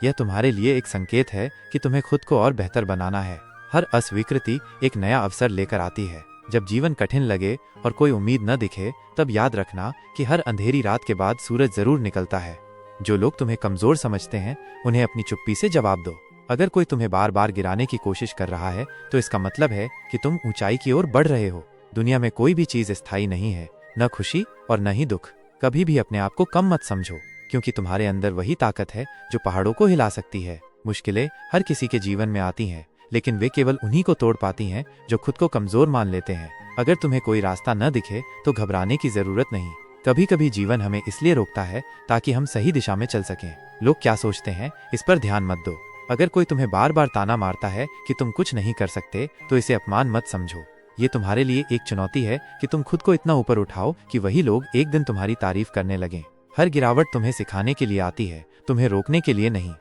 यह तुम्हारे लिए एक संकेत है कि तुम्हें खुद को और बेहतर बनाना है। हर अस्वीकृति एक नया अवसर लेकर आती है। जब जीवन कठिन लगे और कोई उम्मीद न दिखे तब याद रखना कि हर अंधेरी रात के बाद सूरज जरूर निकलता है। जो लोग तुम्हें कमजोर समझते हैं उन्हें अपनी चुप्पी से जवाब दो। अगर कोई तुम्हें बार बार गिराने की कोशिश कर रहा है तो इसका मतलब है कि तुम ऊंचाई की ओर बढ़ रहे हो। दुनिया में कोई भी चीज स्थायी नहीं है, न खुशी और न ही दुख। कभी भी अपने आप को कम मत समझो, क्योंकि तुम्हारे अंदर वही ताकत है जो पहाड़ों को हिला सकती है। मुश्किलें हर किसी के जीवन में आती हैं, लेकिन वे केवल उन्हीं को तोड़ पाती हैं जो खुद को कमजोर मान लेते हैं। अगर तुम्हें कोई रास्ता न दिखे तो घबराने की जरूरत नहीं। कभी कभी जीवन हमें इसलिए रोकता है ताकि हम सही दिशा में चल सकें। लोग क्या सोचते हैं इस पर ध्यान मत दो। अगर कोई तुम्हें बार बार ताना मारता है कि तुम कुछ नहीं कर सकते तो इसे अपमान मत समझो। ये तुम्हारे लिए एक चुनौती है कि तुम खुद को इतना ऊपर उठाओ कि वही लोग एक दिन तुम्हारी तारीफ करने लगें। हर गिरावट तुम्हें सिखाने के लिए आती है, तुम्हें रोकने के लिए नहीं।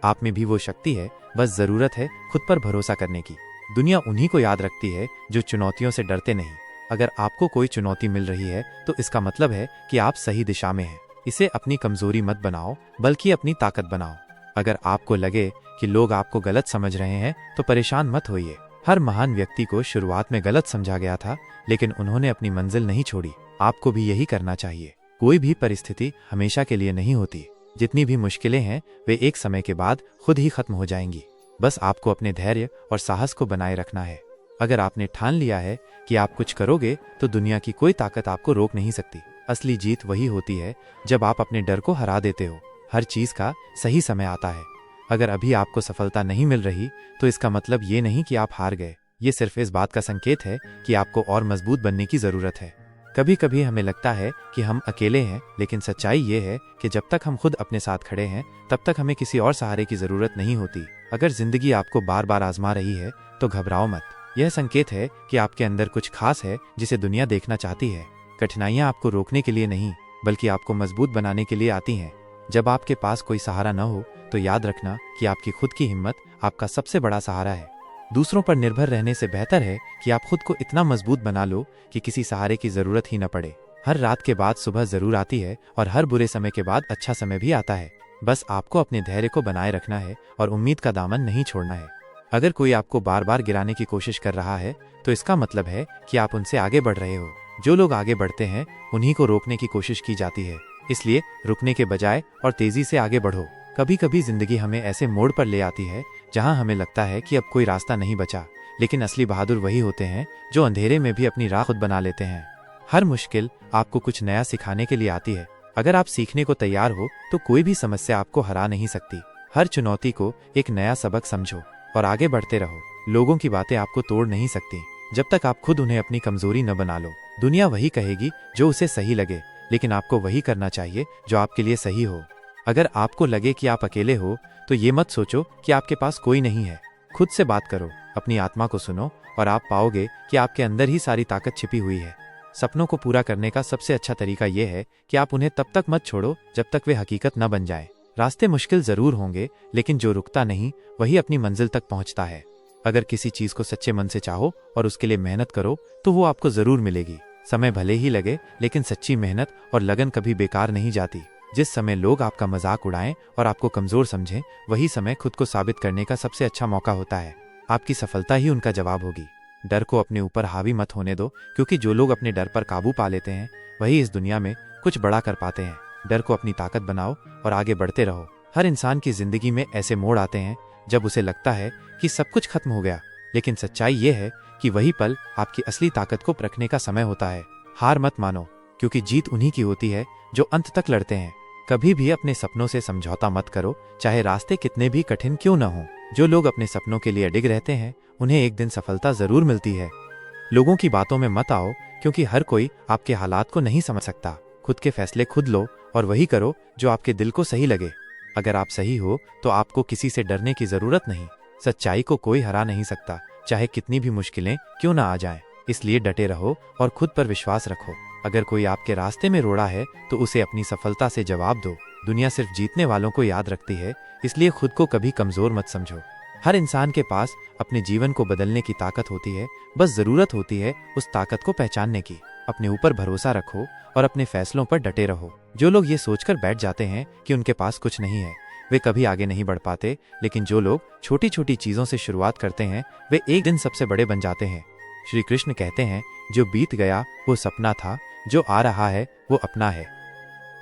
आप में भी वो शक्ति है, बस जरूरत है खुद पर भरोसा करने की। दुनिया उन्हीं को याद रखती है जो चुनौतियों से डरते नहीं। अगर आपको कोई चुनौती मिल रही है तो इसका मतलब है कि आप सही दिशा में हैं। इसे अपनी कमजोरी मत बनाओ बल्कि अपनी ताकत बनाओ। अगर आपको लगे कि लोग आपको गलत समझ रहे हैं तो परेशान मत होइए। हर महान व्यक्ति को शुरुआत में गलत समझा गया था, लेकिन उन्होंने अपनी मंजिल नहीं छोड़ी। आपको भी यही करना चाहिए। कोई भी परिस्थिति हमेशा के लिए नहीं होती। जितनी भी मुश्किलें हैं वे एक समय के बाद खुद ही खत्म हो जाएंगी। बस आपको अपने धैर्य और साहस को बनाए रखना है। अगर आपने ठान लिया है कि आप कुछ करोगे तो दुनिया की कोई ताकत आपको रोक नहीं सकती। असली जीत वही होती है जब आप अपने डर को हरा देते हो। हर चीज का सही समय आता है। अगर अभी आपको सफलता नहीं मिल रही तो इसका मतलब ये नहीं कि आप हार गए। ये सिर्फ इस बात का संकेत है कि आपको और मजबूत बनने की जरूरत है। कभी कभी हमें लगता है कि हम अकेले हैं, लेकिन सच्चाई ये है कि जब तक हम खुद अपने साथ खड़े हैं तब तक हमें किसी और सहारे की जरूरत नहीं होती। अगर जिंदगी आपको बार बार आजमा रही है तो घबराओ मत। यह संकेत है कि आपके अंदर कुछ खास है जिसे दुनिया देखना चाहती है। कठिनाइयां आपको रोकने के लिए नहीं बल्कि आपको मजबूत बनाने के लिए आती हैं। जब आपके पास कोई सहारा न हो तो याद रखना कि आपकी खुद की हिम्मत आपका सबसे बड़ा सहारा है। दूसरों पर निर्भर रहने से बेहतर है कि आप खुद को इतना मजबूत बना लो कि किसी सहारे की जरूरत ही न पड़े। हर रात के बाद सुबह जरूर आती है और हर बुरे समय के बाद अच्छा समय भी आता है। बस आपको अपने धैर्य को बनाए रखना है और उम्मीद का दामन नहीं छोड़ना है। अगर कोई आपको बार बार गिराने की कोशिश कर रहा है तो इसका मतलब है कि आप उनसे आगे बढ़ रहे हो। जो लोग आगे बढ़ते हैं उन्हीं को रोकने की कोशिश की जाती है, इसलिए रुकने के बजाय और तेजी से आगे बढ़ो। कभी कभी जिंदगी हमें ऐसे मोड़ पर ले आती है जहां हमें लगता है कि अब कोई रास्ता नहीं बचा, लेकिन असली बहादुर वही होते हैं जो अंधेरे में भी अपनी राह खुद बना लेते हैं। हर मुश्किल आपको कुछ नया सिखाने के लिए आती है। अगर आप सीखने को तैयार हो तो कोई भी समस्या आपको हरा नहीं सकती। हर चुनौती को एक नया सबक समझो और आगे बढ़ते रहो। लोगों की बातें आपको तोड़ नहीं सकती जब तक आप खुद उन्हें अपनी कमजोरी न बना लो। दुनिया वही कहेगी जो उसे सही लगे, लेकिन आपको वही करना चाहिए जो आपके लिए सही हो। अगर आपको लगे कि आप अकेले हो तो ये मत सोचो कि आपके पास कोई नहीं है। खुद से बात करो, अपनी आत्मा को सुनो और आप पाओगे कि आपके अंदर ही सारी ताकत छिपी हुई है। सपनों को पूरा करने का सबसे अच्छा तरीका यह है कि आप उन्हें तब तक मत छोड़ो जब तक वे हकीकत न बन जाएं। रास्ते मुश्किल जरूर होंगे, लेकिन जो रुकता नहीं वही अपनी मंजिल तक पहुंचता है। अगर किसी चीज को सच्चे मन से चाहो और उसके लिए मेहनत करो तो वो आपको जरूर मिलेगी। समय भले ही लगे, लेकिन सच्ची मेहनत और लगन कभी बेकार नहीं जाती। जिस समय लोग आपका मजाक उड़ाएं और आपको कमजोर समझें, वही समय खुद को साबित करने का सबसे अच्छा मौका होता है। आपकी सफलता ही उनका जवाब होगी। डर को अपने ऊपर हावी मत होने दो, क्योंकि जो लोग अपने डर पर काबू पा लेते हैं वही इस दुनिया में कुछ बड़ा कर पाते हैं। डर को अपनी ताकत बनाओ और आगे बढ़ते रहो। हर इंसान की जिंदगी में ऐसे मोड़ आते हैं जब उसे लगता है कि सब कुछ खत्म हो गया, लेकिन सच्चाई ये है कि वही पल आपकी असली ताकत को परखने का समय होता है। हार मत मानो, क्योंकि जीत उन्हीं की होती है जो अंत तक लड़ते हैं। कभी भी अपने सपनों से समझौता मत करो, चाहे रास्ते कितने भी कठिन क्यों न हों। जो लोग अपने सपनों के लिए अडिग रहते हैं उन्हें एक दिन सफलता जरूर मिलती है। लोगों की बातों में मत आओ, क्योंकि हर कोई आपके हालात को नहीं समझ सकता। खुद के फैसले खुद लो और वही करो जो आपके दिल को सही लगे। अगर आप सही हो तो आपको किसी से डरने की जरूरत नहीं। सच्चाई को कोई हरा नहीं सकता, चाहे कितनी भी मुश्किलें क्यों ना आ जाएं। इसलिए डटे रहो और खुद पर विश्वास रखो। अगर कोई आपके रास्ते में रोड़ा है तो उसे अपनी सफलता से जवाब दो। दुनिया सिर्फ जीतने वालों को याद रखती है, इसलिए खुद को कभी कमजोर मत समझो। हर इंसान के पास अपने जीवन को बदलने की ताकत होती है, बस जरूरत होती है उस ताकत को पहचानने की। अपने ऊपर भरोसा रखो और अपने फैसलों पर डटे रहो। जो लोग ये सोचकर बैठ जाते हैं कि उनके पास कुछ नहीं है, वे कभी आगे नहीं बढ़ पाते, लेकिन जो लोग छोटी छोटी चीजों से शुरुआत करते हैं वे एक दिन सबसे बड़े बन जाते हैं। श्री कृष्ण कहते हैं, जो बीत गया वो सपना था, जो आ रहा है वो अपना है।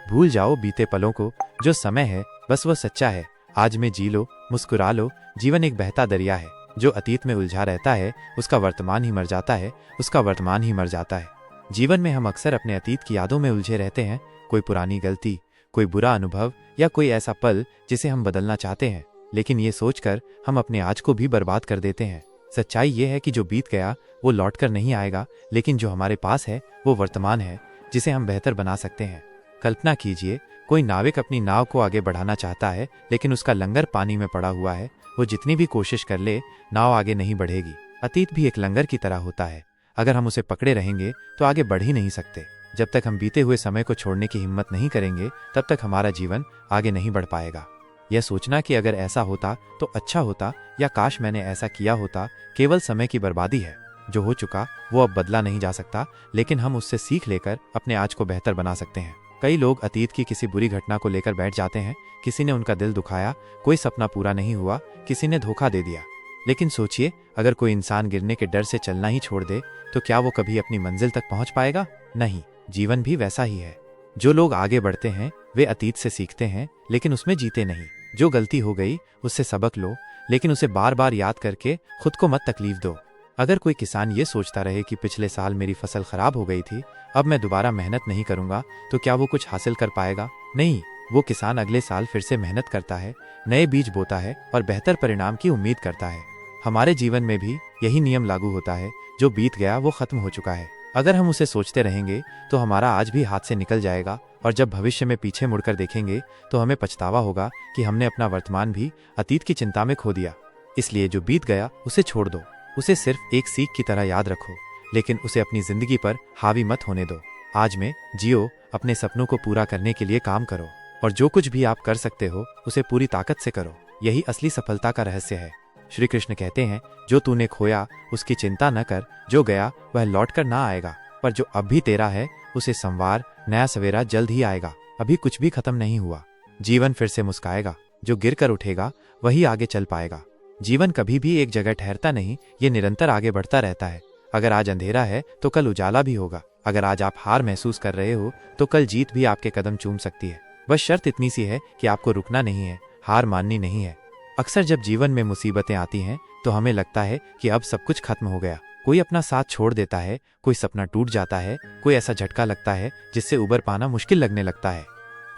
भूल जाओ बीते पलों को, जो समय है बस वो सच्चा है। आज में जी लो, मुस्कुरा लो। जीवन एक बहता दरिया है, जो अतीत में उलझा रहता है उसका वर्तमान ही मर जाता है, उसका वर्तमान ही मर जाता है। जीवन में हम अक्सर अपने अतीत की यादों में उलझे रहते हैं, कोई पुरानी गलती, कोई बुरा अनुभव या कोई ऐसा पल जिसे हम बदलना चाहते हैं, लेकिन ये सोचकर हम अपने आज को भी बर्बाद कर देते हैं। सच्चाई ये है कि जो बीत गया वो लौटकर नहीं आएगा, लेकिन जो हमारे पास है वो वर्तमान है, जिसे हम बेहतर बना सकते हैं। कल्पना कीजिए, कोई नाविक अपनी नाव को आगे बढ़ाना चाहता है, लेकिन उसका लंगर पानी में पड़ा हुआ है। वो जितनी भी कोशिश कर ले, नाव आगे नहीं बढ़ेगी। अतीत भी एक लंगर की तरह होता है, अगर हम उसे पकड़े रहेंगे तो आगे बढ़ ही नहीं सकते। जब तक हम बीते हुए समय को छोड़ने की हिम्मत नहीं करेंगे, तब तक हमारा जीवन आगे नहीं बढ़ पाएगा। यह सोचना कि अगर ऐसा होता तो अच्छा होता या काश मैंने ऐसा किया होता, केवल समय की बर्बादी है। जो हो चुका वो अब बदला नहीं जा सकता, लेकिन हम उससे सीख लेकर अपने आज को बेहतर बना सकते हैं। कई लोग अतीत की किसी बुरी घटना को लेकर बैठ जाते हैं। किसी ने उनका दिल दुखाया, कोई सपना पूरा नहीं हुआ, किसी ने धोखा दे दिया। लेकिन सोचिए, अगर कोई इंसान गिरने के डर से चलना ही छोड़ दे तो क्या वो कभी अपनी मंजिल तक पहुंच पाएगा? नहीं। जीवन भी वैसा ही है। जो लोग आगे बढ़ते हैं वे अतीत से सीखते हैं, लेकिन उसमें जीते नहीं। जो गलती हो गई उससे सबक लो, लेकिन उसे बार बार याद करके खुद को मत तकलीफ दो। अगर कोई किसान ये सोचता रहे कि पिछले साल मेरी फसल खराब हो गई थी, अब मैं दोबारा मेहनत नहीं करूंगा, तो क्या वो कुछ हासिल कर पाएगा? नहीं। वो किसान अगले साल फिर से मेहनत करता है, नए बीज बोता है और बेहतर परिणाम की उम्मीद करता है। हमारे जीवन में भी यही नियम लागू होता है। जो बीत गया वो खत्म हो चुका है। अगर हम उसे सोचते रहेंगे तो हमारा आज भी हाथ से निकल जाएगा, और जब भविष्य में पीछे मुड़कर देखेंगे तो हमें पछतावा होगा कि हमने अपना वर्तमान भी अतीत की चिंता में खो दिया। इसलिए जो बीत गया उसे छोड़ दो, उसे सिर्फ एक सीख की तरह याद रखो, लेकिन उसे अपनी जिंदगी पर हावी मत होने दो। आज में जियो, अपने सपनों को पूरा करने के लिए काम करो, और जो कुछ भी आप कर सकते हो उसे पूरी ताकत से करो। यही असली सफलता का रहस्य है। श्री कृष्ण कहते हैं, जो तूने खोया उसकी चिंता न कर, जो गया वह लौट कर ना आएगा, पर जो अब भी तेरा है उसे संवार, नया सवेरा जल्द ही आएगा। अभी कुछ भी खत्म नहीं हुआ। जीवन फिर से मुस्काएगा। जो गिर कर उठेगा वही आगे चल पाएगा। जीवन कभी भी एक जगह ठहरता नहीं, ये निरंतर आगे बढ़ता रहता है। अगर आज अंधेरा है तो कल उजाला भी होगा। अगर आज आप हार महसूस कर रहे हो तो कल जीत भी आपके कदम चूम सकती है। बस शर्त इतनी सी है कि आपको रुकना नहीं है, हार माननी नहीं है। अक्सर जब जीवन में मुसीबतें आती हैं तो हमें लगता है कि अब सब कुछ खत्म हो गया। कोई अपना साथ छोड़ देता है, कोई सपना टूट जाता है, कोई ऐसा झटका लगता है जिससे उबर पाना मुश्किल लगने लगता है।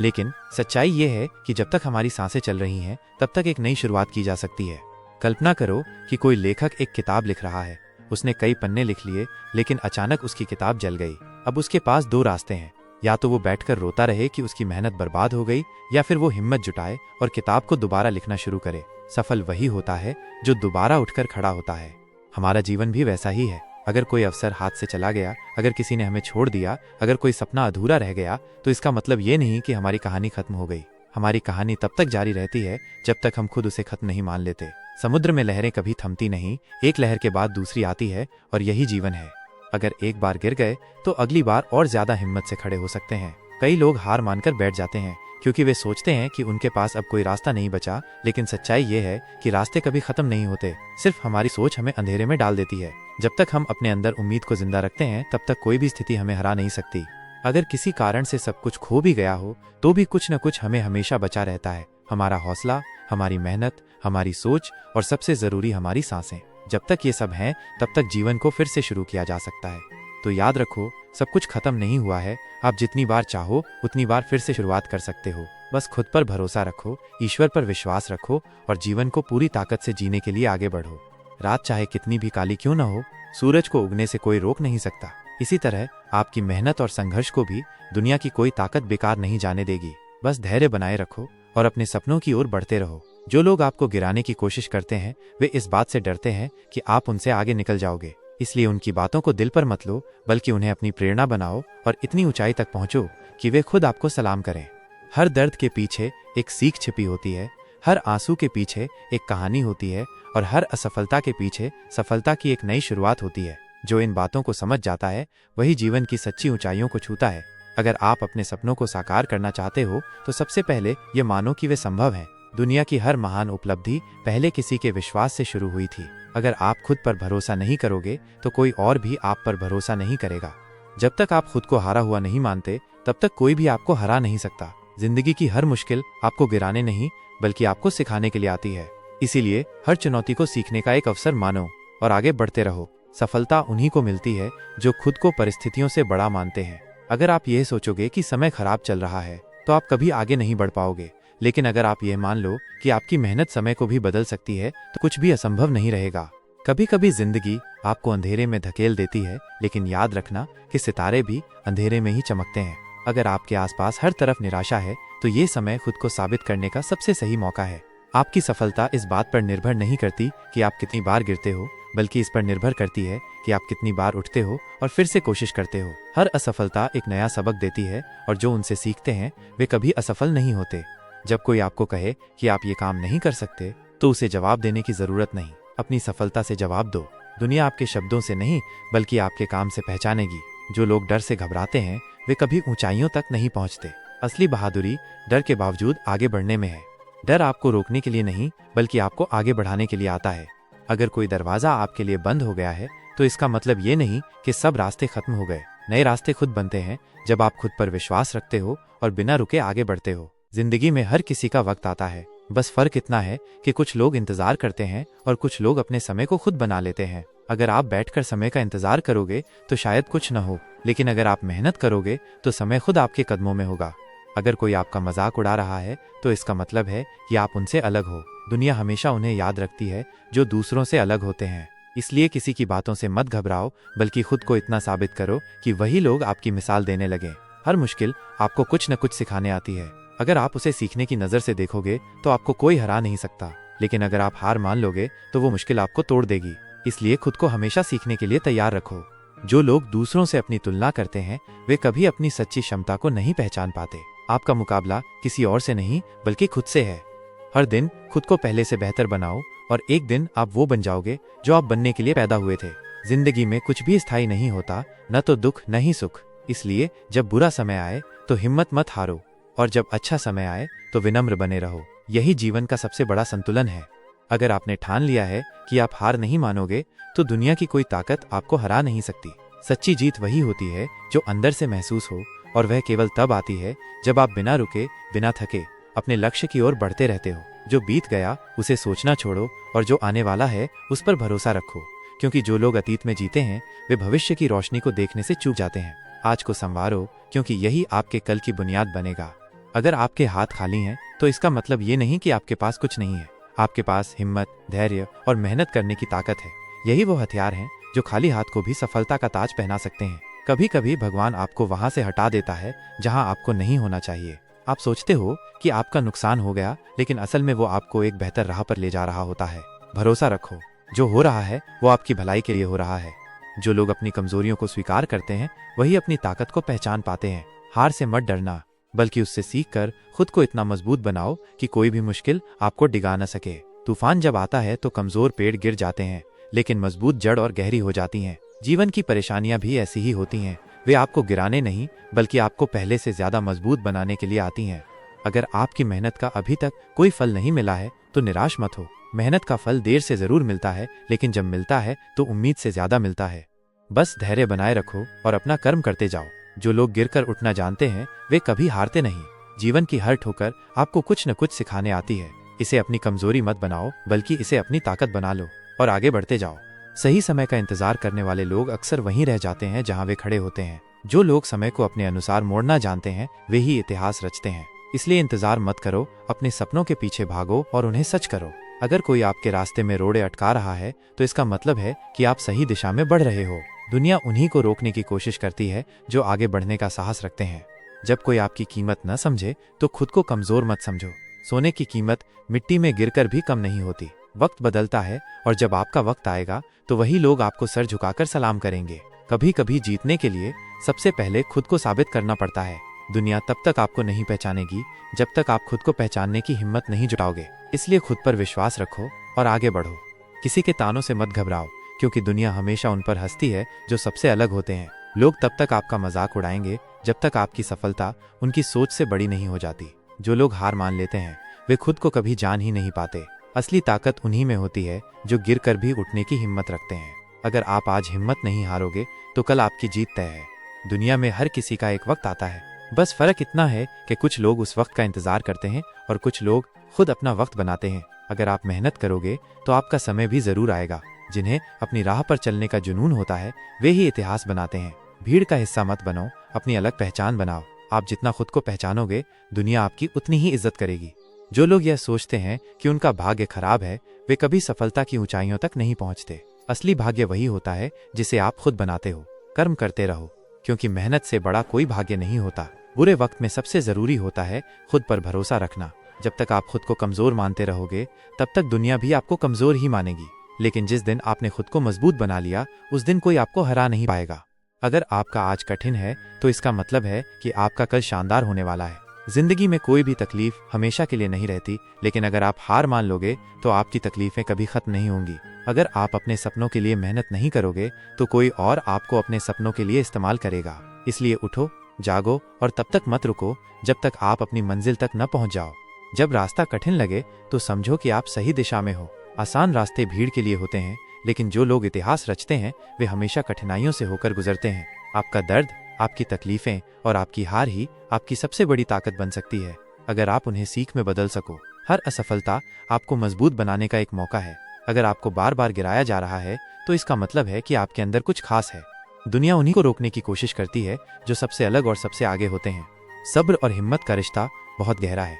लेकिन सच्चाई ये है कि जब तक हमारी सांसें चल रही हैं तब तक एक नई शुरुआत की जा सकती है। कल्पना करो कि कोई लेखक एक किताब लिख रहा है। उसने कई पन्ने लिख लिए, लेकिन अचानक उसकी किताब जल गई। अब उसके पास दो रास्ते हैं, या तो वो बैठकर रोता रहे कि उसकी मेहनत बर्बाद हो गई, या फिर वो हिम्मत जुटाए और किताब को दोबारा लिखना शुरू करे। सफल वही होता है जो दोबारा उठकर खड़ा होता है। हमारा जीवन भी वैसा ही है। अगर कोई अवसर हाथ से चला गया, अगर किसी ने हमें छोड़ दिया, अगर कोई सपना अधूरा रह गया, तो इसका मतलब ये नहीं कि हमारी कहानी खत्म हो गई। हमारी कहानी तब तक जारी रहती है जब तक हम खुद उसे खत्म नहीं मान लेते। समुद्र में लहरें कभी थमती नहीं, एक लहर के बाद दूसरी आती है, और यही जीवन है। अगर एक बार गिर गए तो अगली बार और ज्यादा हिम्मत से खड़े हो सकते हैं। कई लोग हार मानकर बैठ जाते हैं क्योंकि वे सोचते हैं कि उनके पास अब कोई रास्ता नहीं बचा, लेकिन सच्चाई ये है कि रास्ते कभी खत्म नहीं होते, सिर्फ हमारी सोच हमें अंधेरे में डाल देती है। जब तक हम अपने अंदर उम्मीद को जिंदा रखते हैं तब तक कोई भी स्थिति हमें हरा नहीं सकती। अगर किसी कारण से सब कुछ खो भी गया हो तो भी कुछ न कुछ हमें हमेशा बचा रहता है, हमारा हौसला, हमारी मेहनत, हमारी सोच और सबसे जरूरी हमारी सांसें। जब तक ये सब हैं तब तक जीवन को फिर से शुरू किया जा सकता है। तो याद रखो, सब कुछ खत्म नहीं हुआ है। आप जितनी बार चाहो उतनी बार फिर से शुरुआत कर सकते हो। बस खुद पर भरोसा रखो, ईश्वर पर विश्वास रखो और जीवन को पूरी ताकत से जीने के लिए आगे बढ़ो। रात चाहे कितनी भी काली क्यों न हो, सूरज को उगने से कोई रोक नहीं सकता। इसी तरह आपकी मेहनत और संघर्ष को भी दुनिया की कोई ताकत बेकार नहीं जाने देगी। बस धैर्य बनाए रखो और अपने सपनों की ओर बढ़ते रहो। जो लोग आपको गिराने की कोशिश करते हैं वे इस बात से डरते हैं कि आप उनसे आगे निकल जाओगे, इसलिए उनकी बातों को दिल पर मत लो, बल्कि उन्हें अपनी प्रेरणा बनाओ और इतनी ऊंचाई तक पहुंचो कि वे खुद आपको सलाम करें। हर दर्द के पीछे एक सीख छिपी होती है, हर आंसू के पीछे एक कहानी होती है और हर असफलता के पीछे सफलता की एक नई शुरुआत होती है। जो इन बातों को समझ जाता है वही जीवन की सच्ची ऊंचाइयों को छूता है। अगर आप अपने सपनों को साकार करना चाहते हो तो सबसे पहले ये मानो कि वे संभव हैं। दुनिया की हर महान उपलब्धि पहले किसी के विश्वास से शुरू हुई थी। अगर आप खुद पर भरोसा नहीं करोगे तो कोई और भी आप पर भरोसा नहीं करेगा। जब तक आप खुद को हारा हुआ नहीं मानते तब तक कोई भी आपको हरा नहीं सकता। जिंदगी की हर मुश्किल आपको गिराने नहीं बल्कि आपको सिखाने के लिए आती है। इसीलिए हर चुनौती को सीखने का एक अवसर मानो और आगे बढ़ते रहो। सफलता उन्हीं को मिलती है जो खुद को परिस्थितियों से बड़ा मानते हैं। अगर आप यह सोचोगे कि समय खराब चल रहा है तो आप कभी आगे नहीं बढ़ पाओगे, लेकिन अगर आप यह मान लो कि आपकी मेहनत समय को भी बदल सकती है तो कुछ भी असंभव नहीं रहेगा। कभी कभी जिंदगी आपको अंधेरे में धकेल देती है, लेकिन याद रखना कि सितारे भी अंधेरे में ही चमकते हैं। अगर आपके आसपास हर तरफ निराशा है तो ये समय खुद को साबित करने का सबसे सही मौका है। आपकी सफलता इस बात पर निर्भर नहीं करती कि आप कितनी बार गिरते हो, बल्कि इस पर निर्भर करती है कि आप कितनी बार उठते हो और फिर से कोशिश करते हो। हर असफलता एक नया सबक देती है और जो उनसे सीखते हैं वे कभी असफल नहीं होते। जब कोई आपको कहे कि आप ये काम नहीं कर सकते तो उसे जवाब देने की जरूरत नहीं, अपनी सफलता से जवाब दो। दुनिया आपके शब्दों से नहीं बल्कि आपके काम से पहचानेगी। जो लोग डर से घबराते हैं वे कभी ऊंचाइयों तक नहीं पहुंचते। असली बहादुरी डर के बावजूद आगे बढ़ने में है। डर आपको रोकने के लिए नहीं बल्कि आपको आगे बढ़ाने के लिए आता है। अगर कोई दरवाजा आपके लिए बंद हो गया है तो इसका मतलब ये नहीं कि सब रास्ते खत्म हो गए। नए रास्ते खुद बनते हैं जब आप खुद पर विश्वास रखते हो और बिना रुके आगे बढ़ते हो। जिंदगी में हर किसी का वक्त आता है, बस फर्क इतना है कि कुछ लोग इंतजार करते हैं और कुछ लोग अपने समय को खुद बना लेते हैं। अगर आप बैठकर समय का इंतजार करोगे तो शायद कुछ न हो, लेकिन अगर आप मेहनत करोगे तो समय खुद आपके कदमों में होगा। अगर कोई आपका मजाक उड़ा रहा है तो इसका मतलब है कि आप उनसे अलग हो। दुनिया हमेशा उन्हें याद रखती है जो दूसरों से अलग होते हैं। इसलिए किसी की बातों से मत घबराओ, बल्कि खुद को इतना साबित करो कि वही लोग आपकी मिसाल देने लगे। हर मुश्किल आपको कुछ न कुछ सिखाने आती है। अगर आप उसे सीखने की नजर से देखोगे तो आपको कोई हरा नहीं सकता, लेकिन अगर आप हार मान लोगे तो वो मुश्किल आपको तोड़ देगी। इसलिए खुद को हमेशा सीखने के लिए तैयार रखो। जो लोग दूसरों से अपनी तुलना करते हैं वे कभी अपनी सच्ची क्षमता को नहीं पहचान पाते। आपका मुकाबला किसी और से नहीं बल्कि खुद से है। हर दिन खुद को पहले से बेहतर बनाओ और एक दिन आप वो बन जाओगे जो आप बनने के लिए पैदा हुए थे। जिंदगी में कुछ भी स्थायी नहीं होता, न तो दुख न ही सुख। इसलिए जब बुरा समय आए तो हिम्मत मत हारो और जब अच्छा समय आए तो विनम्र बने रहो। यही जीवन का सबसे बड़ा संतुलन है। अगर आपने ठान लिया है कि आप हार नहीं मानोगे तो दुनिया की कोई ताकत आपको हरा नहीं सकती। सच्ची जीत वही होती है जो अंदर से महसूस हो, और वह केवल तब आती है जब आप बिना रुके, बिना थके अपने लक्ष्य की ओर बढ़ते रहते हो। जो बीत गया उसे सोचना छोड़ो, और जो आने वाला है उस पर भरोसा रखो, क्योंकि जो लोग अतीत में जीते हैं वे भविष्य की रोशनी को देखने से चूक जाते हैं। आज को संवारो, क्योंकि यही आपके कल की बुनियाद बनेगा। अगर आपके हाथ खाली हैं तो इसका मतलब ये नहीं कि आपके पास कुछ नहीं है। आपके पास हिम्मत, धैर्य और मेहनत करने की ताकत है। यही वो हथियार हैं जो खाली हाथ को भी सफलता का ताज पहना सकते हैं। कभी कभी भगवान आपको वहां से हटा देता है जहां आपको नहीं होना चाहिए। आप सोचते हो कि आपका नुकसान हो गया, लेकिन असल में वो आपको एक बेहतर राह पर ले जा रहा होता है। भरोसा रखो, जो हो रहा है वो आपकी भलाई के लिए हो रहा है। जो लोग अपनी कमजोरियों को स्वीकार करते हैं वही अपनी ताकत को पहचान पाते हैं। हार से मत डरना, बल्कि उससे सीखकर खुद को इतना मजबूत बनाओ कि कोई भी मुश्किल आपको डिगा न सके। तूफान जब आता है तो कमजोर पेड़ गिर जाते हैं, लेकिन मजबूत जड़ और गहरी हो जाती हैं। जीवन की परेशानियां भी ऐसी ही होती हैं। वे आपको गिराने नहीं, बल्कि आपको पहले से ज्यादा मजबूत बनाने के लिए आती हैं। अगर आपकी मेहनत का अभी तक कोई फल नहीं मिला है तो निराश मत हो। मेहनत का फल देर से जरूर मिलता है, लेकिन जब मिलता है तो उम्मीद से ज्यादा मिलता है। बस धैर्य बनाए रखो और अपना कर्म करते जाओ। जो लोग गिरकर उठना जानते हैं वे कभी हारते नहीं। जीवन की हर ठोकर आपको कुछ न कुछ सिखाने आती है। इसे अपनी कमजोरी मत बनाओ, बल्कि इसे अपनी ताकत बना लो और आगे बढ़ते जाओ। सही समय का इंतजार करने वाले लोग अक्सर वहीं रह जाते हैं जहां वे खड़े होते हैं। जो लोग समय को अपने अनुसार मोड़ना जानते हैं वे ही इतिहास रचते हैं। इसलिए इंतजार मत करो, अपने सपनों के पीछे भागो और उन्हें सच करो। अगर कोई आपके रास्ते में रोड़े अटका रहा है तो इसका मतलब है कि आप सही दिशा में बढ़ रहे हो। दुनिया उन्हीं को रोकने की कोशिश करती है जो आगे बढ़ने का साहस रखते हैं। जब कोई आपकी कीमत न समझे तो खुद को कमजोर मत समझो। सोने की कीमत मिट्टी में गिरकर भी कम नहीं होती। वक्त बदलता है, और जब आपका वक्त आएगा तो वही लोग आपको सर झुकाकर सलाम करेंगे। कभी कभी जीतने के लिए सबसे पहले खुद को साबित करना पड़ता है। दुनिया तब तक आपको नहीं पहचानेगी जब तक आप खुद को पहचानने की हिम्मत नहीं जुटाओगे। इसलिए खुद पर विश्वास रखो और आगे बढ़ो। किसी के तानों से मत घबराओ, क्योंकि दुनिया हमेशा उन पर हंसती है जो सबसे अलग होते हैं। लोग तब तक आपका मजाक उड़ाएंगे जब तक आपकी सफलता उनकी सोच से बड़ी नहीं हो जाती। जो लोग हार मान लेते हैं वे खुद को कभी जान ही नहीं पाते। असली ताकत उन्हीं में होती है जो गिरकर भी उठने की हिम्मत रखते हैं। अगर आप आज हिम्मत नहीं हारोगे तो कल आपकी जीत तय है। दुनिया में हर किसी का एक वक्त आता है, बस फर्क इतना है कि कुछ लोग उस वक्त का इंतजार करते हैं और कुछ लोग खुद अपना वक्त बनाते हैं। अगर आप मेहनत करोगे तो आपका समय भी जरूर आएगा। जिन्हें अपनी राह पर चलने का जुनून होता है वे ही इतिहास बनाते हैं। भीड़ का हिस्सा मत बनो, अपनी अलग पहचान बनाओ। आप जितना खुद को पहचानोगे दुनिया आपकी उतनी ही इज्जत करेगी। जो लोग यह सोचते हैं कि उनका भाग्य खराब है वे कभी सफलता की ऊंचाइयों तक नहीं पहुंचते। असली भाग्य वही होता है जिसे आप खुद बनाते हो। कर्म करते रहो, क्योंकि मेहनत से बड़ा कोई भाग्य नहीं होता। बुरे वक्त में सबसे जरूरी होता है खुद पर भरोसा रखना। जब तक आप खुद को कमजोर मानते रहोगे तब तक दुनिया भी आपको कमजोर ही मानेगी। लेकिन जिस दिन आपने खुद को मजबूत बना लिया उस दिन कोई आपको हरा नहीं पाएगा। अगर आपका आज कठिन है तो इसका मतलब है कि आपका कल शानदार होने वाला है। जिंदगी में कोई भी तकलीफ हमेशा के लिए नहीं रहती, लेकिन अगर आप हार मान लोगे तो आपकी तकलीफें कभी खत्म नहीं होंगी। अगर आप अपने सपनों के लिए मेहनत नहीं करोगे तो कोई और आपको अपने सपनों के लिए इस्तेमाल करेगा। इसलिए उठो, जागो और तब तक मत रुको जब तक आप अपनी मंजिल तक न पहुंच जाओ। जब रास्ता कठिन लगे तो समझो कि आप सही दिशा में हो। आसान रास्ते भीड़ के लिए होते हैं, लेकिन जो लोग इतिहास रचते हैं वे हमेशा कठिनाइयों से होकर गुजरते हैं। आपका दर्द, आपकी तकलीफें और आपकी हार ही आपकी सबसे बड़ी ताकत बन सकती है, अगर आप उन्हें सीख में बदल सको। हर असफलता आपको मजबूत बनाने का एक मौका है। अगर आपको बार बार गिराया जा रहा है तो इसका मतलब है कि आपके अंदर कुछ खास है। दुनिया उन्हीं को रोकने की कोशिश करती है जो सबसे अलग और सबसे आगे होते हैं। सब्र और हिम्मत का रिश्ता बहुत गहरा है।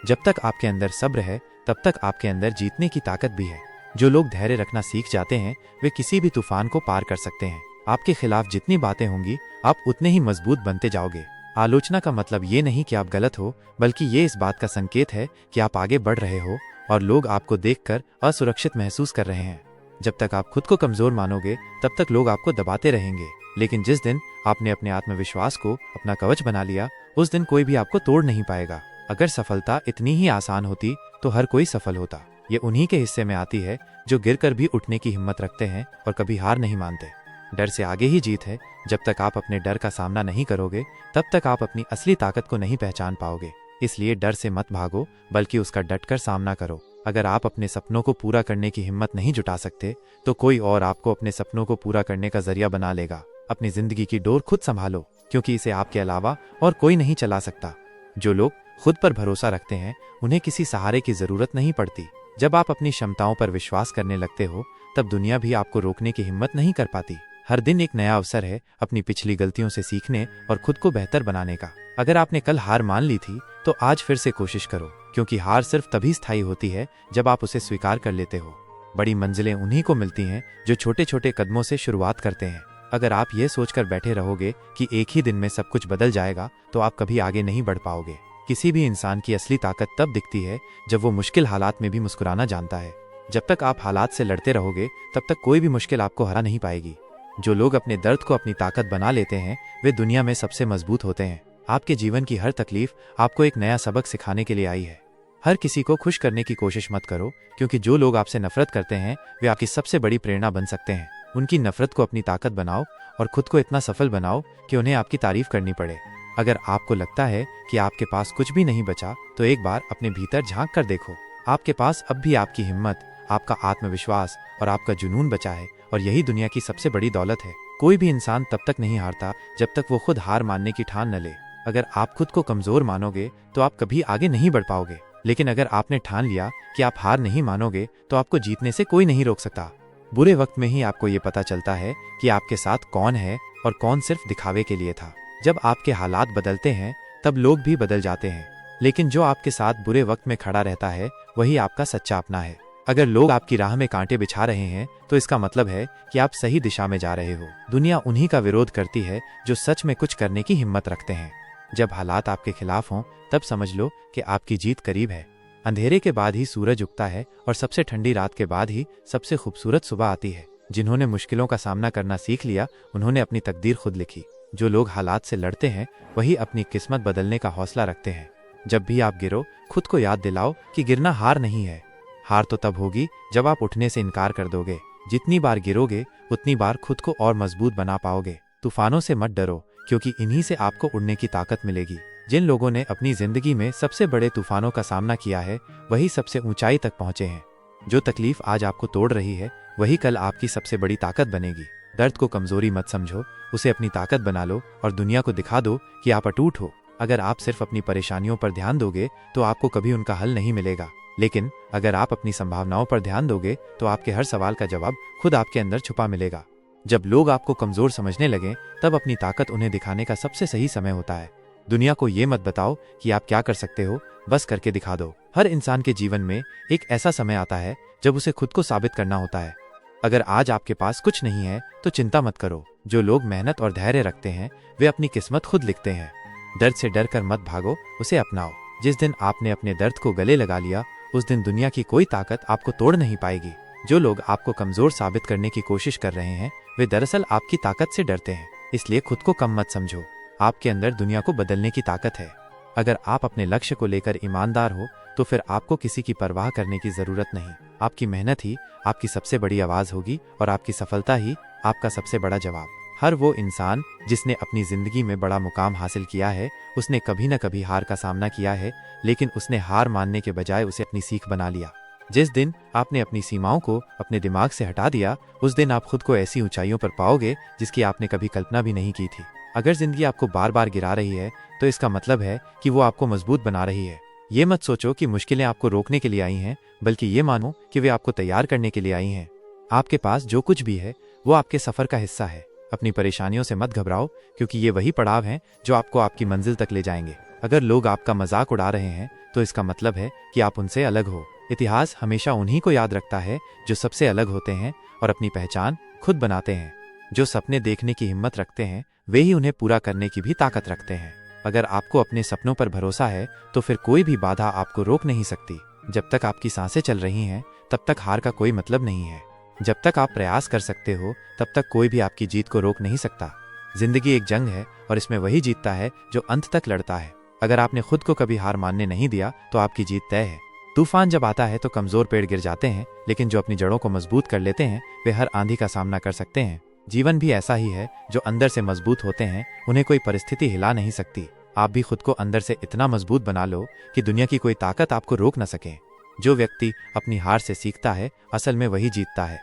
जब तक आपके अंदर सब्र है तब तक आपके अंदर जीतने की ताकत भी है। जो लोग धैर्य रखना सीख जाते हैं वे किसी भी तूफान को पार कर सकते हैं। आपके खिलाफ जितनी बातें होंगी आप उतने ही मजबूत बनते जाओगे। आलोचना का मतलब ये नहीं कि आप गलत हो, बल्कि ये इस बात का संकेत है कि आप आगे बढ़ रहे हो और लोग आपको देखकर असुरक्षित महसूस कर रहे हैं। जब तक आप खुद को कमजोर मानोगे तब तक लोग आपको दबाते रहेंगे, लेकिन जिस दिन आपने अपने आत्मविश्वास को अपना कवच बना लिया उस दिन कोई भी आपको तोड़ नहीं पाएगा। अगर सफलता इतनी ही आसान होती तो हर कोई सफल होता। ये उन्हीं के हिस्से में आती है जो गिरकर भी उठने की हिम्मत रखते हैं और कभी हार नहीं मानते। डर से आगे ही जीत है। जब तक आप अपने डर का सामना नहीं करोगे तब तक आप अपनी असली ताकत को नहीं पहचान पाओगे। इसलिए डर से मत भागो, बल्कि उसका डटकर सामना करो। अगर आप अपने सपनों को पूरा करने की हिम्मत नहीं जुटा सकते तो कोई और आपको अपने सपनों को पूरा करने का जरिया बना लेगा। अपनी जिंदगी की डोर खुद संभालो, क्योंकि इसे आपके अलावा और कोई नहीं चला सकता। जो लोग खुद पर भरोसा रखते हैं उन्हें किसी सहारे की जरूरत नहीं पड़ती। जब आप अपनी क्षमताओं पर विश्वास करने लगते हो तब दुनिया भी आपको रोकने की हिम्मत नहीं कर पाती। हर दिन एक नया अवसर है अपनी पिछली गलतियों से सीखने और खुद को बेहतर बनाने का। अगर आपने कल हार मान ली थी तो आज फिर से कोशिश करो, क्योंकि हार सिर्फ तभी स्थायी होती है जब आप उसे स्वीकार कर लेते हो। बड़ी मंजिलें उन्हीं को मिलती हैं जो छोटे छोटे कदमों से शुरुआत करते हैं। अगर आप ये सोचकर बैठे रहोगे कि एक ही दिन में सब कुछ बदल जाएगा तो आप कभी आगे नहीं बढ़ पाओगे। किसी भी इंसान की असली ताकत तब दिखती है जब वो मुश्किल हालात में भी मुस्कुराना जानता है। जब तक आप हालात से लड़ते रहोगे तब तक कोई भी मुश्किल आपको हरा नहीं पाएगी। जो लोग अपने दर्द को अपनी ताकत बना लेते हैं वे दुनिया में सबसे मजबूत होते हैं। आपके जीवन की हर तकलीफ आपको एक नया सबक सिखाने के लिए आई है। हर किसी को खुश करने की कोशिश मत करो, क्योंकि जो लोग आपसे नफरत करते हैं वे आपकी सबसे बड़ी प्रेरणा बन सकते हैं। उनकी नफरत को अपनी ताकत बनाओ और खुद को इतना सफल बनाओ कि उन्हें आपकी तारीफ करनी पड़े। अगर आपको लगता है कि आपके पास कुछ भी नहीं बचा तो एक बार अपने भीतर झांक कर देखो। आपके पास अब भी आपकी हिम्मत, आपका आत्मविश्वास और आपका जुनून बचा है, और यही दुनिया की सबसे बड़ी दौलत है। कोई भी इंसान तब तक नहीं हारता जब तक वो खुद हार मानने की ठान न ले। अगर आप खुद को कमजोर मानोगे तो आप कभी आगे नहीं बढ़ पाओगे, लेकिन अगर आपने ठान लिया कि आप हार नहीं मानोगे तो आपको जीतने से कोई नहीं रोक सकता। बुरे वक्त में ही आपको ये पता चलता है कि आपके साथ कौन है और कौन सिर्फ दिखावे के लिए था। जब आपके हालात बदलते हैं तब लोग भी बदल जाते हैं, लेकिन जो आपके साथ बुरे वक्त में खड़ा रहता है वही आपका सच्चा अपना है। अगर लोग आपकी राह में कांटे बिछा रहे हैं तो इसका मतलब है कि आप सही दिशा में जा रहे हो। दुनिया उन्हीं का विरोध करती है जो सच में कुछ करने की हिम्मत रखते हैं। जब हालात आपके खिलाफ हों तब समझ लो कि आपकी जीत करीब है। अंधेरे के बाद ही सूरज उगता है और सबसे ठंडी रात के बाद ही सबसे खूबसूरत सुबह आती है। जिन्होंने मुश्किलों का सामना करना सीख लिया उन्होंने अपनी तकदीर खुद लिखी। जो लोग हालात से लड़ते हैं वही अपनी किस्मत बदलने का हौसला रखते हैं। जब भी आप गिरो खुद को याद दिलाओ कि गिरना हार नहीं है। हार तो तब होगी जब आप उठने से इनकार कर दोगे। जितनी बार गिरोगे उतनी बार खुद को और मजबूत बना पाओगे। तूफानों से मत डरो, क्योंकि इन्हीं से आपको उड़ने की ताकत मिलेगी। जिन लोगों ने अपनी जिंदगी में सबसे बड़े तूफानों का सामना किया है वही सबसे ऊंचाई तक पहुंचे हैं। जो तकलीफ आज आपको तोड़ रही है वही कल आपकी सबसे बड़ी ताकत बनेगी। दर्द को कमजोरी मत समझो, उसे अपनी ताकत बना लो और दुनिया को दिखा दो कि आप अटूट हो। अगर आप सिर्फ अपनी परेशानियों पर ध्यान दोगे तो आपको कभी उनका हल नहीं मिलेगा, लेकिन अगर आप अपनी संभावनाओं पर ध्यान दोगे तो आपके हर सवाल का जवाब खुद आपके अंदर छुपा मिलेगा। जब लोग आपको कमजोर समझने लगे तब अपनी ताकत उन्हें दिखाने का सबसे सही समय होता है। दुनिया को ये मत बताओ कि आप क्या कर सकते हो, बस करके दिखा दो। हर इंसान के जीवन में एक ऐसा समय आता है जब उसे खुद को साबित करना होता है। अगर आज आपके पास कुछ नहीं है तो चिंता मत करो। जो लोग मेहनत और धैर्य रखते हैं वे अपनी किस्मत खुद लिखते हैं। दर्द से डर कर मत भागो, उसे अपनाओ। जिस दिन आपने अपने दर्द को गले लगा लिया उस दिन दुनिया की कोई ताकत आपको तोड़ नहीं पाएगी। जो लोग आपको कमजोर साबित करने की कोशिश कर रहे हैं वे दरअसल आपकी ताकत से डरते हैं, इसलिए खुद को कम मत समझो। आपके अंदर दुनिया को बदलने की ताकत है। अगर आप अपने लक्ष्य को लेकर ईमानदार हो तो फिर आपको किसी की परवाह करने की जरूरत नहीं। आपकी मेहनत ही आपकी सबसे बड़ी आवाज होगी और आपकी सफलता ही आपका सबसे बड़ा जवाब। हर वो इंसान जिसने अपनी जिंदगी में बड़ा मुकाम हासिल किया है उसने कभी न कभी हार का सामना किया है, लेकिन उसने हार मानने के बजाय उसे अपनी सीख बना लिया। जिस दिन आपने अपनी सीमाओं को अपने दिमाग से हटा दिया उस दिन आप खुद को ऐसी ऊंचाइयों पर पाओगे जिसकी आपने कभी कल्पना भी नहीं की थी। अगर जिंदगी आपको बार बार गिरा रही है तो इसका मतलब है कि वो आपको मजबूत बना रही है। ये मत सोचो कि मुश्किलें आपको रोकने के लिए आई हैं, बल्कि ये मानो कि वे आपको तैयार करने के लिए आई हैं। आपके पास जो कुछ भी है वो आपके सफर का हिस्सा है। अपनी परेशानियों से मत घबराओ, क्योंकि ये वही पड़ाव हैं जो आपको आपकी मंजिल तक ले जाएंगे। अगर लोग आपका मजाक उड़ा रहे हैं तो इसका मतलब है कि आप उनसे अलग हो। इतिहास हमेशा उन्हीं को याद रखता है जो सबसे अलग होते हैं और अपनी पहचान खुद बनाते हैं। जो सपने देखने की हिम्मत रखते हैं वे ही उन्हें पूरा करने की भी ताकत रखते हैं। अगर आपको अपने सपनों पर भरोसा है तो फिर कोई भी बाधा आपको रोक नहीं सकती। जब तक आपकी सांसें चल रही हैं तब तक हार का कोई मतलब नहीं है। जब तक आप प्रयास कर सकते हो तब तक कोई भी आपकी जीत को रोक नहीं सकता। जिंदगी एक जंग है और इसमें वही जीतता है जो अंत तक लड़ता है। अगर आपने खुद को कभी हार मानने नहीं दिया तो आपकी जीत तय है। तूफान जब आता है तो कमजोर पेड़ गिर जाते हैं, लेकिन जो अपनी जड़ों को मजबूत कर लेते हैं वे हर आंधी का सामना कर सकते हैं। जीवन भी ऐसा ही है, जो अंदर से मजबूत होते हैं उन्हें कोई परिस्थिति हिला नहीं सकती। आप भी खुद को अंदर से इतना मजबूत बना लो कि दुनिया की कोई ताकत आपको रोक न सके। जो व्यक्ति अपनी हार से सीखता है असल में वही जीतता है।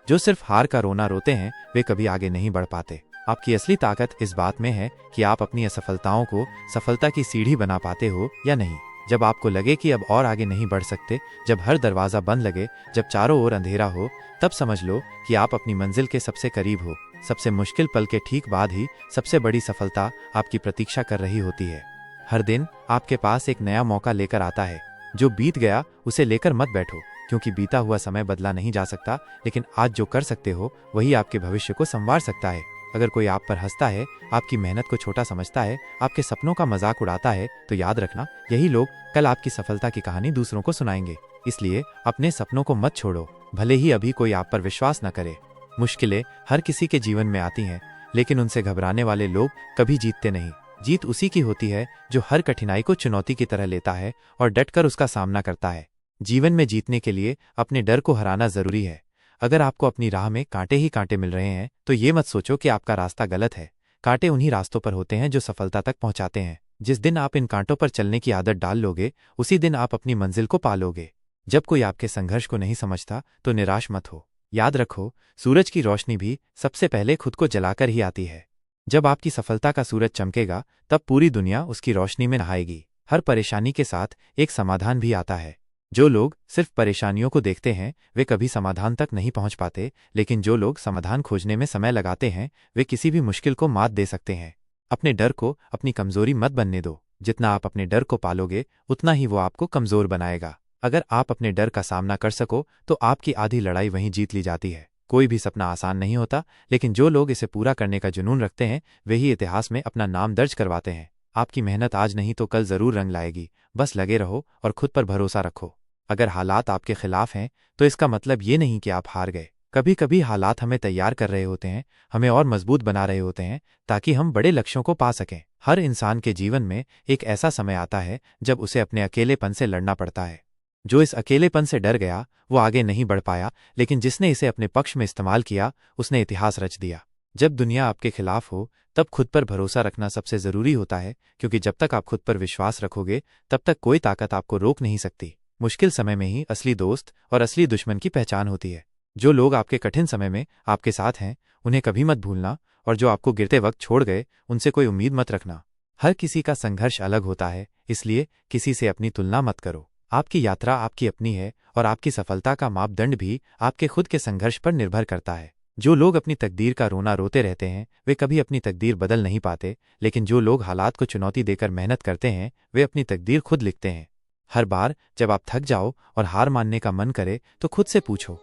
जो सिर्फ हार का रोना रोते हैं वे कभी आगे नहीं बढ़ पाते। आपकी असली ताकत इस बात में है कि आप अपनी असफलताओं को सफलता की सीढ़ी बना पाते हो या नहीं। जब आपको लगे कि अब और आगे नहीं बढ़ सकते, जब हर दरवाजा बंद लगे, जब चारों ओर अंधेरा हो, तब समझ लो कि आप अपनी मंजिल के सबसे करीब हो। सबसे मुश्किल पल के ठीक बाद ही सबसे बड़ी सफलता आपकी प्रतीक्षा कर रही होती है। हर दिन आपके पास एक नया मौका लेकर आता है। जो बीत गया उसे लेकर मत बैठो, क्योंकि बीता हुआ समय बदला नहीं जा सकता, लेकिन आज जो कर सकते हो वही आपके भविष्य को संवार सकता है। अगर कोई आप पर हंसता है, आपकी मेहनत को छोटा समझता है, आपके सपनों का मजाक उड़ाता है, तो याद रखना, यही लोग कल आपकी सफलता की कहानी दूसरों को सुनाएंगे। इसलिए अपने सपनों को मत छोड़ो, भले ही अभी कोई आप पर विश्वास न करे। मुश्किलें हर किसी के जीवन में आती हैं, लेकिन उनसे घबराने वाले लोग कभी जीतते नहीं। जीत उसी की होती है जो हर कठिनाई को चुनौती की तरह लेता है और डटकर उसका सामना करता है। जीवन में जीतने के लिए अपने डर को हराना जरूरी है। अगर आपको अपनी राह में कांटे ही कांटे मिल रहे हैं, तो ये मत सोचो कि आपका रास्ता गलत है। कांटे उन्हीं रास्तों पर होते हैं जो सफलता तक पहुंचाते हैं। जिस दिन आप इन कांटों पर चलने की आदत डाल लोगे, उसी दिन आप अपनी मंजिल को पा लोगे। जब कोई आपके संघर्ष को नहीं समझता, तो निराश मत हो। याद रखो, सूरज की रोशनी भी सबसे पहले खुद को जलाकर ही आती है। जब आपकी सफलता का सूरज चमकेगा, तब पूरी दुनिया उसकी रोशनी में नहाएगी। हर परेशानी के साथ एक समाधान भी आता है। जो लोग सिर्फ परेशानियों को देखते हैं, वे कभी समाधान तक नहीं पहुंच पाते, लेकिन जो लोग समाधान खोजने में समय लगाते हैं, वे किसी भी मुश्किल को मात दे सकते हैं। अपने डर को अपनी कमजोरी मत बनने दो। जितना आप अपने डर को पालोगे, उतना ही वो आपको कमजोर बनाएगा। अगर आप अपने डर का सामना कर सको, तो आपकी आधी लड़ाई वहीं जीत ली जाती है। कोई भी सपना आसान नहीं होता, लेकिन जो लोग इसे पूरा करने का जुनून रखते हैं, वे ही इतिहास में अपना नाम दर्ज करवाते हैं। आपकी मेहनत आज नहीं तो कल जरूर रंग लाएगी। बस लगे रहो और खुद पर भरोसा रखो। अगर हालात आपके खिलाफ हैं, तो इसका मतलब ये नहीं कि आप हार गए। कभी कभी हालात हमें तैयार कर रहे होते हैं, हमें और मजबूत बना रहे होते हैं, ताकि हम बड़े लक्ष्यों को पा सकें। हर इंसान के जीवन में एक ऐसा समय आता है जब उसे अपने अकेलेपन से लड़ना पड़ता है। जो इस अकेलेपन से डर गया, वो आगे नहीं बढ़ पाया, लेकिन जिसने इसे अपने पक्ष में इस्तेमाल किया, उसने इतिहास रच दिया। जब दुनिया आपके खिलाफ हो, तब खुद पर भरोसा रखना सबसे जरूरी होता है, क्योंकि जब तक आप खुद पर विश्वास रखोगे, तब तक कोई ताकत आपको रोक नहीं सकती। मुश्किल समय में ही असली दोस्त और असली दुश्मन की पहचान होती है। जो लोग आपके कठिन समय में आपके साथ हैं, उन्हें कभी मत भूलना, और जो आपको गिरते वक्त छोड़ गए, उनसे कोई उम्मीद मत रखना। हर किसी का संघर्ष अलग होता है, इसलिए किसी से अपनी तुलना मत करो। आपकी यात्रा आपकी अपनी है, और आपकी सफलता का मापदंड भी आपके खुद के संघर्ष पर निर्भर करता है। जो लोग अपनी तकदीर का रोना रोते रहते हैं, वे कभी अपनी तकदीर बदल नहीं पाते, लेकिन जो लोग हालात को चुनौती देकर मेहनत करते हैं, वे अपनी तकदीर खुद लिखते हैं। हर बार जब आप थक जाओ और हार मानने का मन करे, तो खुद से पूछो,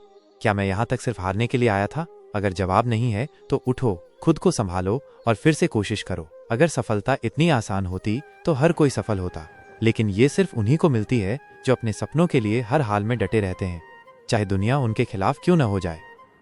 क्या मैं यहाँ तक सिर्फ हारने के लिए आया था? अगर जवाब नहीं है, तो उठो, खुद को संभालो और फिर से कोशिश करो। अगर सफलता इतनी आसान होती, तो हर कोई सफल होता, लेकिन ये सिर्फ उन्हीं को मिलती है जो अपने सपनों के लिए हर हाल में डटे रहते हैं, चाहे दुनिया उनके खिलाफ क्यों न हो जाए।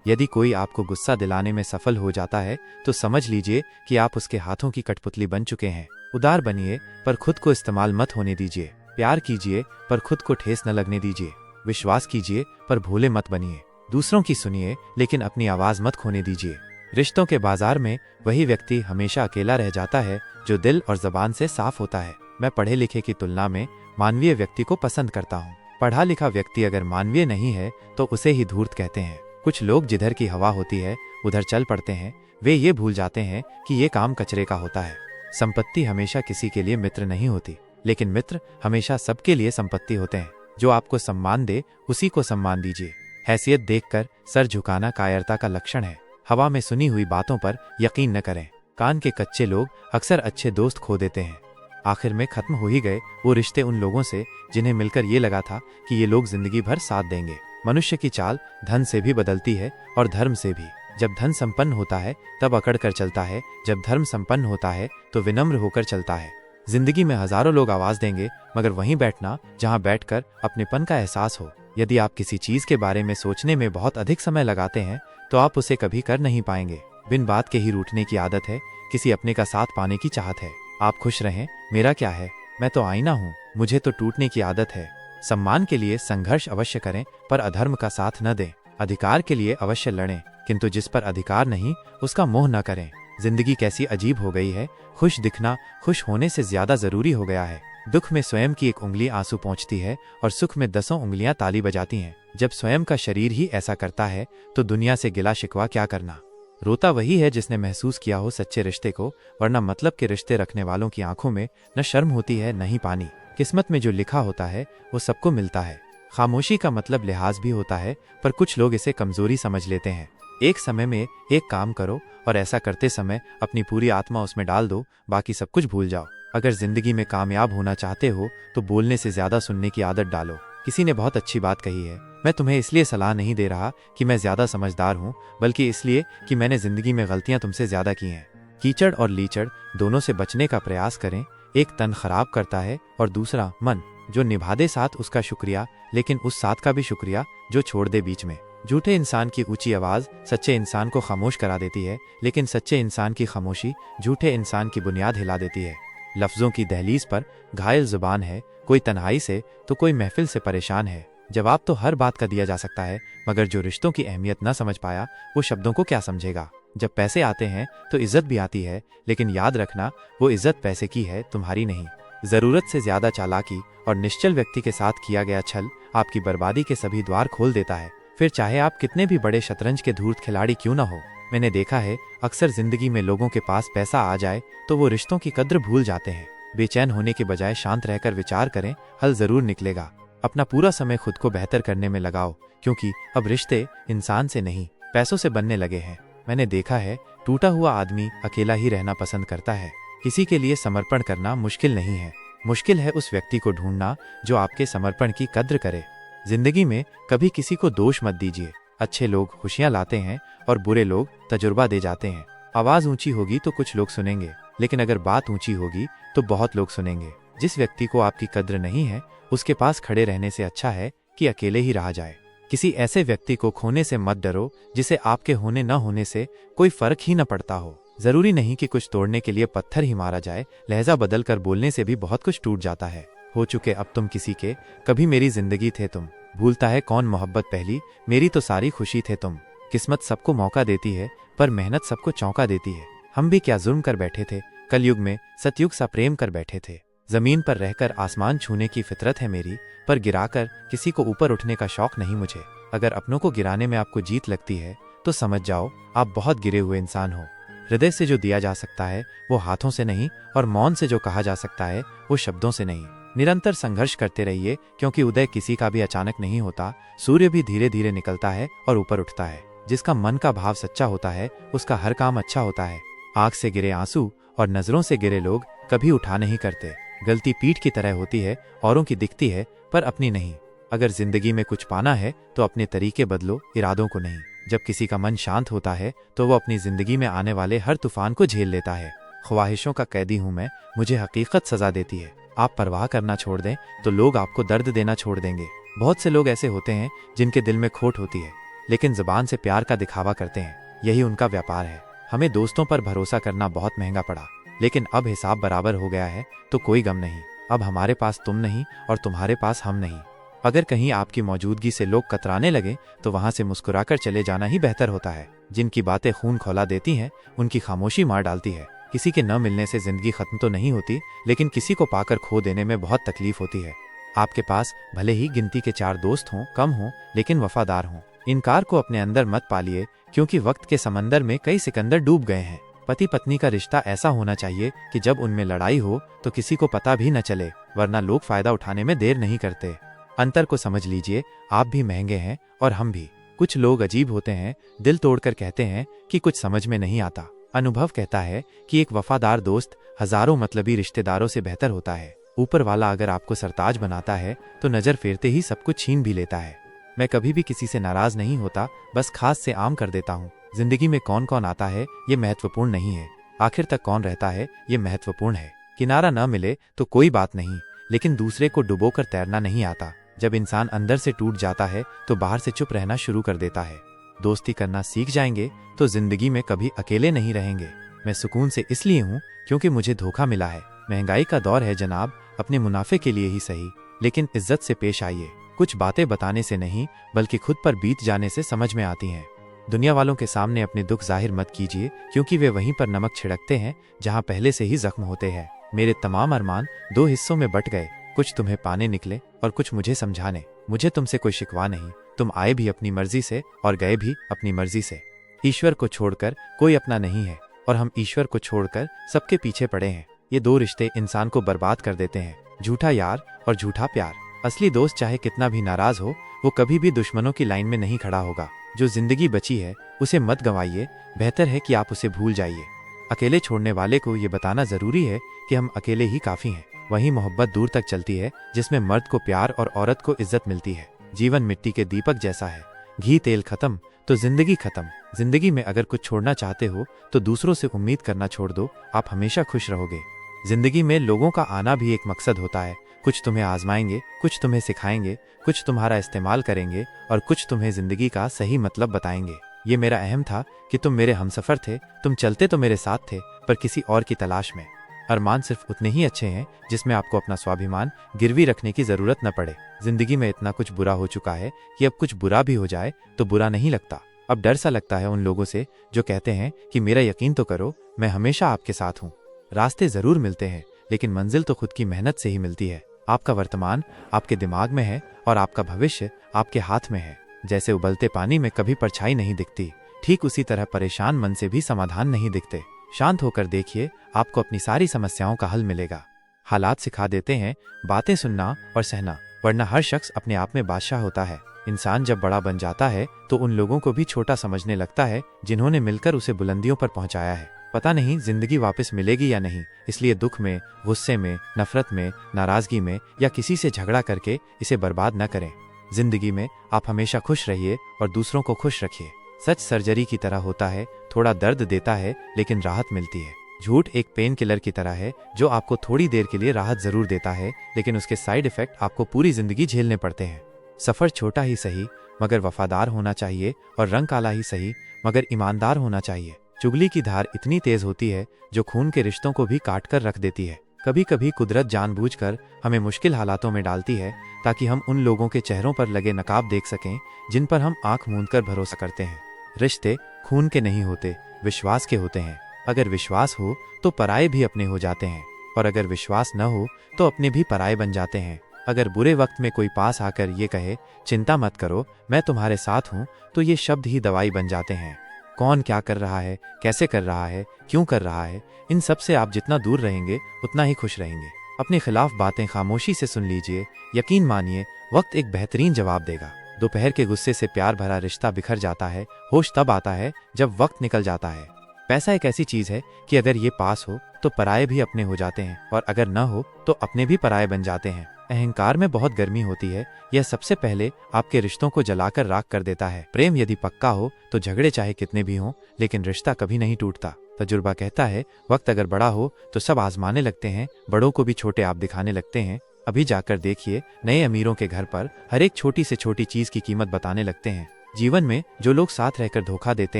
यदि कोई आपको गुस्सा दिलाने में सफल हो जाता है, तो समझ लीजिए कि आप उसके हाथों की कठपुतली बन चुके हैं। उदार बनिए, पर खुद को इस्तेमाल मत होने दीजिए। प्यार कीजिए, पर खुद को ठेस न लगने दीजिए। विश्वास कीजिए, पर भोले मत बनिए। दूसरों की सुनिए, लेकिन अपनी आवाज मत खोने दीजिए। रिश्तों के बाजार में वही व्यक्ति हमेशा अकेला रह जाता है जो दिल और जबान से साफ होता है। मैं पढ़े लिखे की तुलना में मानवीय व्यक्ति को पसंद करता हूँ। पढ़ा लिखा व्यक्ति अगर मानवीय नहीं है, तो उसे ही धूर्त कहते हैं। कुछ लोग जिधर की हवा होती है, उधर चल पड़ते हैं। वे ये भूल जाते हैं कि ये काम कचरे का होता है। संपत्ति हमेशा किसी के लिए मित्र नहीं होती, लेकिन मित्र हमेशा सबके लिए संपत्ति होते हैं। जो आपको सम्मान दे, उसी को सम्मान दीजिए। हैसियत देखकर सर झुकाना कायरता का लक्षण है। हवा में सुनी हुई बातों पर यकीन न करें। कान के कच्चे लोग अक्सर अच्छे दोस्त खो देते हैं। आखिर में खत्म हो ही गए वो रिश्ते उन लोगों से जिन्हें मिलकर ये लगा था कि ये लोग जिंदगी भर साथ देंगे। मनुष्य की चाल धन से भी बदलती है और धर्म से भी। जब धन संपन्न होता है, तब अकड़ कर चलता है। जब धर्म संपन्न होता है, तो विनम्र होकर चलता है। जिंदगी में हजारों लोग आवाज देंगे, मगर वहीं बैठना जहां बैठकर अपनेपन का एहसास हो। यदि आप किसी चीज के बारे में सोचने में बहुत अधिक समय लगाते हैं, तो आप उसे कभी कर नहीं पाएंगे। बिन बात के ही रूठने की आदत है, किसी अपने का साथ पाने की चाहत है। आप खुश रहें, मेरा क्या है, मैं तो आईना हूँ, मुझे तो टूटने की आदत है। सम्मान के लिए संघर्ष अवश्य करें, पर अधर्म का साथ न दें। अधिकार के लिए अवश्य लड़ें, किंतु जिस पर अधिकार नहीं, उसका मोह न करें। जिंदगी कैसी अजीब हो गई है, खुश दिखना खुश होने से ज्यादा जरूरी हो गया है। दुख में स्वयं की एक उंगली आंसू पहुँचती है, और सुख में 10 उंगलियां ताली बजाती हैं। जब स्वयं का शरीर ही ऐसा करता है, तो दुनिया से गिला शिकवा क्या करना। रोता वही है जिसने महसूस किया हो सच्चे रिश्ते को, वरना मतलब के रिश्ते रखने वालों की आंखों में न शर्म होती है न ही पानी। किस्मत में जो लिखा होता है वो सबको मिलता है। खामोशी का मतलब लिहाज भी होता है, पर कुछ लोग इसे कमजोरी समझ लेते हैं। एक समय में एक काम करो और ऐसा करते समय अपनी पूरी आत्मा उसमें डाल दो, बाकी सब कुछ भूल जाओ। अगर जिंदगी में कामयाब होना चाहते हो तो बोलने से ज्यादा सुनने की आदत डालो। किसी ने बहुत अच्छी बात कही है, मैं तुम्हें इसलिए सलाह नहीं दे रहा कि मैं ज्यादा समझदार हूँ, बल्कि इसलिए कि मैंने जिंदगी में गलतियां तुमसे ज्यादा की हैं। कीचड़ और लीचड़ दोनों से बचने का प्रयास करें। एक तन खराब करता है और दूसरा मन। जो निभा दे साथ उसका शुक्रिया, लेकिन उस साथ का भी शुक्रिया जो छोड़ दे बीच में। झूठे इंसान की ऊंची आवाज सच्चे इंसान को खामोश करा देती है, लेकिन सच्चे इंसान की खामोशी झूठे इंसान की बुनियाद हिला देती है। लफ्जों की दहलीज पर घायल जुबान है, कोई तन्हाई से तो कोई महफिल से परेशान है। जवाब तो हर बात का दिया जा सकता है, मगर जो रिश्तों की अहमियत न समझ पाया वो शब्दों को क्या समझेगा। जब पैसे आते हैं तो इज्जत भी आती है, लेकिन याद रखना वो इज्जत पैसे की है, तुम्हारी नहीं। जरूरत से ज्यादा चालाकी और निश्चल व्यक्ति के साथ किया गया छल आपकी बर्बादी के सभी द्वार खोल देता है, फिर चाहे आप कितने भी बड़े शतरंज के धूर्त खिलाड़ी क्यों न हो। मैंने देखा है अक्सर जिंदगी में लोगों के पास पैसा आ जाए तो वो रिश्तों की कद्र भूल जाते हैं। बेचैन होने के बजाय शांत रहकर विचार करें, हल जरूर निकलेगा। अपना पूरा समय खुद को बेहतर करने में लगाओ, क्योंकि अब रिश्ते इंसान से नहीं पैसों से बनने लगे हैं। मैंने देखा है टूटा हुआ आदमी अकेला ही रहना पसंद करता है। किसी के लिए समर्पण करना मुश्किल नहीं है, मुश्किल है उस व्यक्ति को ढूंढना जो आपके समर्पण की कद्र करे। जिंदगी में कभी किसी को दोष मत दीजिए। अच्छे लोग खुशियां लाते हैं और बुरे लोग तजुर्बा दे जाते हैं। आवाज ऊंची होगी तो कुछ लोग सुनेंगे, लेकिन अगर बात ऊंची होगी तो बहुत लोग सुनेंगे। जिस व्यक्ति को आपकी कद्र नहीं है उसके पास खड़े रहने से अच्छा है कि अकेले ही रहा जाए। किसी ऐसे व्यक्ति को खोने से मत डरो जिसे आपके होने न होने से कोई फर्क ही न पड़ता हो। जरूरी नहीं कि कुछ तोड़ने के लिए पत्थर ही मारा जाए, लहजा बदल कर बोलने से भी बहुत कुछ टूट जाता है। हो चुके अब तुम किसी के, कभी मेरी जिंदगी थे तुम। भूलता है कौन मोहब्बत पहली, मेरी तो सारी खुशी थे तुम। किस्मत सबको मौका देती है पर मेहनत सबको चौंका देती है। हम भी क्या जुर्म कर बैठे थे, कलयुग में सतयुग सा प्रेम कर बैठे थे। जमीन पर रहकर आसमान छूने की फितरत है मेरी, पर गिराकर किसी को ऊपर उठने का शौक नहीं मुझे। अगर अपनों को गिराने में आपको जीत लगती है तो समझ जाओ आप बहुत गिरे हुए इंसान हो। हृदय से जो दिया जा सकता है वो हाथों से नहीं, और मौन से जो कहा जा सकता है वो शब्दों से नहीं। निरंतर संघर्ष करते रहिए, क्योंकि उदय किसी का भी अचानक नहीं होता। सूर्य भी धीरे धीरे निकलता है और ऊपर उठता है। जिसका मन का भाव सच्चा होता है उसका हर काम अच्छा होता है। आंख से गिरे आंसू और नजरों से गिरे लोग कभी उठा नहीं करते। गलती पीठ की तरह होती है, औरों की दिखती है पर अपनी नहीं। अगर जिंदगी में कुछ पाना है तो अपने तरीके बदलो, इरादों को नहीं। जब किसी का मन शांत होता है तो वो अपनी जिंदगी में आने वाले हर तूफान को झेल लेता है। ख्वाहिशों का कैदी हूं मैं, मुझे हकीकत सजा देती है। आप परवाह करना छोड़ दें तो लोग आपको दर्द देना छोड़ देंगे। बहुत से लोग ऐसे होते हैं जिनके दिल में खोट होती है, लेकिन जुबान से प्यार का दिखावा करते हैं, यही उनका व्यापार है। हमें दोस्तों पर भरोसा करना बहुत महंगा पड़ा, लेकिन अब हिसाब बराबर हो गया है तो कोई गम नहीं। अब हमारे पास तुम नहीं और तुम्हारे पास हम नहीं। अगर कहीं आपकी मौजूदगी से लोग कतराने लगे तो वहां से मुस्कुराकर चले जाना ही बेहतर होता है। जिनकी बातें खून खौला देती हैं उनकी खामोशी मार डालती है। किसी के न मिलने से जिंदगी खत्म तो नहीं होती, लेकिन किसी को पाकर खो देने में बहुत तकलीफ होती है। आपके पास भले ही गिनती के 4 दोस्त हों, कम हों, लेकिन वफादार हों। इनकार को अपने अंदर मत पालिए, क्योंकि वक्त के समंदर में कई सिकंदर डूब गए हैं। पति पत्नी का रिश्ता ऐसा होना चाहिए कि जब उनमें लड़ाई हो तो किसी को पता भी न चले, वरना लोग फायदा उठाने में देर नहीं करते। अंतर को समझ लीजिए, आप भी महंगे हैं और हम भी। कुछ लोग अजीब होते हैं, दिल तोड़कर कहते हैं कि कुछ समझ में नहीं आता। अनुभव कहता है कि एक वफादार दोस्त हजारों मतलबी रिश्तेदारों से बेहतर होता है। ऊपर वाला अगर आपको सरताज बनाता है तो नजर फेरते ही सब कुछ छीन भी लेता है। मैं कभी भी किसी से नाराज नहीं होता, बस खास से आम कर देता हूँ। जिंदगी में कौन कौन आता है ये महत्वपूर्ण नहीं है, आखिर तक कौन रहता है ये महत्वपूर्ण है। किनारा न मिले तो कोई बात नहीं, लेकिन दूसरे को डुबोकर तैरना नहीं आता। जब इंसान अंदर से टूट जाता है तो बाहर से चुप रहना शुरू कर देता है। दोस्ती करना सीख जाएंगे तो जिंदगी में कभी अकेले नहीं रहेंगे। मैं सुकून से इसलिए हूँ क्योंकि मुझे धोखा मिला है। महंगाई का दौर है जनाब, अपने मुनाफे के लिए ही सही, लेकिन इज्जत से पेश आइए। कुछ बातें बताने से नहीं बल्कि खुद पर बीत जाने से समझ में आती हैं। दुनिया वालों के सामने अपने दुख जाहिर मत कीजिए, क्योंकि वे वहीं पर नमक छिड़कते हैं जहाँ पहले से ही जख्म होते हैं। मेरे तमाम अरमान 2 हिस्सों में बट गए, कुछ तुम्हें पाने निकले और कुछ मुझे समझाने। मुझे तुमसे कोई शिकवा नहीं, तुम आए भी अपनी मर्जी से और गए भी अपनी मर्जी से। ईश्वर को छोड़कर कोई अपना नहीं है और हम ईश्वर को छोड़कर सबके पीछे पड़े हैं। ये दो रिश्ते इंसान को बर्बाद कर देते हैं, झूठा यार और झूठा प्यार। असली दोस्त चाहे कितना भी नाराज हो, वो कभी भी दुश्मनों की लाइन में नहीं खड़ा होगा। जो जिंदगी बची है उसे मत गंवाइए, बेहतर है कि आप उसे भूल जाइए। अकेले छोड़ने वाले को ये बताना जरूरी है कि हम अकेले ही काफी हैं। वही मोहब्बत दूर तक चलती है जिसमें मर्द को प्यार और औरत को इज्जत मिलती है। जीवन मिट्टी के दीपक जैसा है, घी तेल खत्म तो जिंदगी खत्म। जिंदगी में अगर कुछ छोड़ना चाहते हो तो दूसरों से उम्मीद करना छोड़ दो, आप हमेशा खुश रहोगे। जिंदगी में लोगों का आना भी एक मकसद होता है। कुछ तुम्हें आजमाएंगे, कुछ तुम्हें सिखाएंगे, कुछ तुम्हारा इस्तेमाल करेंगे और कुछ तुम्हें जिंदगी का सही मतलब बताएंगे। ये मेरा अहम था कि तुम मेरे हमसफर थे, तुम चलते तो मेरे साथ थे पर किसी और की तलाश में। अरमान सिर्फ उतने ही अच्छे हैं जिसमें आपको अपना स्वाभिमान गिरवी रखने की जरूरत न पड़े। जिंदगी में इतना कुछ बुरा हो चुका है कि अब कुछ बुरा भी हो जाए तो बुरा नहीं लगता। अब डर सा लगता है उन लोगों से जो कहते हैं कि मेरा यकीन तो करो, मैं हमेशा आपके साथ हूँ। रास्ते जरूर मिलते हैं लेकिन मंजिल तो खुद की मेहनत से ही मिलती है। आपका वर्तमान आपके दिमाग में है और आपका भविष्य आपके हाथ में है। जैसे उबलते पानी में कभी परछाई नहीं दिखती, ठीक उसी तरह परेशान मन से भी समाधान नहीं दिखते। शांत होकर देखिए, आपको अपनी सारी समस्याओं का हल मिलेगा। हालात सिखा देते हैं बातें सुनना और सहना, वरना हर शख्स अपने आप में बादशाह होता है। इंसान जब बड़ा बन जाता है तो उन लोगों को भी छोटा समझने लगता है जिन्होंने मिलकर उसे बुलंदियों पर पहुंचाया है। पता नहीं जिंदगी वापस मिलेगी या नहीं, इसलिए दुख में, गुस्से में, नफरत में, नाराजगी में या किसी से झगड़ा करके इसे बर्बाद न करें। जिंदगी में आप हमेशा खुश रहिए और दूसरों को खुश रखिए। सच सर्जरी की तरह होता है, थोड़ा दर्द देता है लेकिन राहत मिलती है। झूठ एक पेन किलर की तरह है जो आपको थोड़ी देर के लिए राहत जरूर देता है लेकिन उसके साइड इफेक्ट आपको पूरी जिंदगी झेलने पड़ते हैं। सफर छोटा ही सही मगर वफादार होना चाहिए और रंग काला ही सही मगर ईमानदार होना चाहिए। चुगली की धार इतनी तेज होती है जो खून के रिश्तों को भी काट कर रख देती है। कभी कभी कुदरत जानबूझकर हमें मुश्किल हालातों में डालती है ताकि हम उन लोगों के चेहरों पर लगे नकाब देख सकें जिन पर हम आंख मूंद कर भरोसा करते हैं। रिश्ते खून के नहीं होते, विश्वास के होते हैं। अगर विश्वास हो तो पराये भी अपने हो जाते हैं और अगर विश्वास न हो तो अपने भी पराये बन जाते हैं। अगर बुरे वक्त में कोई पास आकर ये कहे चिंता मत करो, मैं तुम्हारे साथ हूँ, तो ये शब्द ही दवाई बन जाते हैं। कौन क्या कर रहा है, कैसे कर रहा है, क्यों कर रहा है, इन सब से आप जितना दूर रहेंगे उतना ही खुश रहेंगे। अपने खिलाफ बातें खामोशी से सुन लीजिए, यकीन मानिए वक्त एक बेहतरीन जवाब देगा। दोपहर के गुस्से से प्यार भरा रिश्ता बिखर जाता है, होश तब आता है जब वक्त निकल जाता है। पैसा एक ऐसी चीज है कि अगर ये पास हो तो पराये भी अपने हो जाते हैं और अगर न हो तो अपने भी पराये बन जाते हैं। अहंकार में बहुत गर्मी होती है, यह सबसे पहले आपके रिश्तों को जलाकर राख कर देता है। प्रेम यदि पक्का हो तो झगड़े चाहे कितने भी हों लेकिन रिश्ता कभी नहीं टूटता। तजुर्बा कहता है वक्त अगर बड़ा हो तो सब आजमाने लगते हैं, बड़ों को भी छोटे आप दिखाने लगते हैं। अभी जाकर देखिए नए अमीरों के घर पर हर एक छोटी से छोटी चीज की कीमत बताने लगते हैं। जीवन में जो लोग साथ रहकर धोखा देते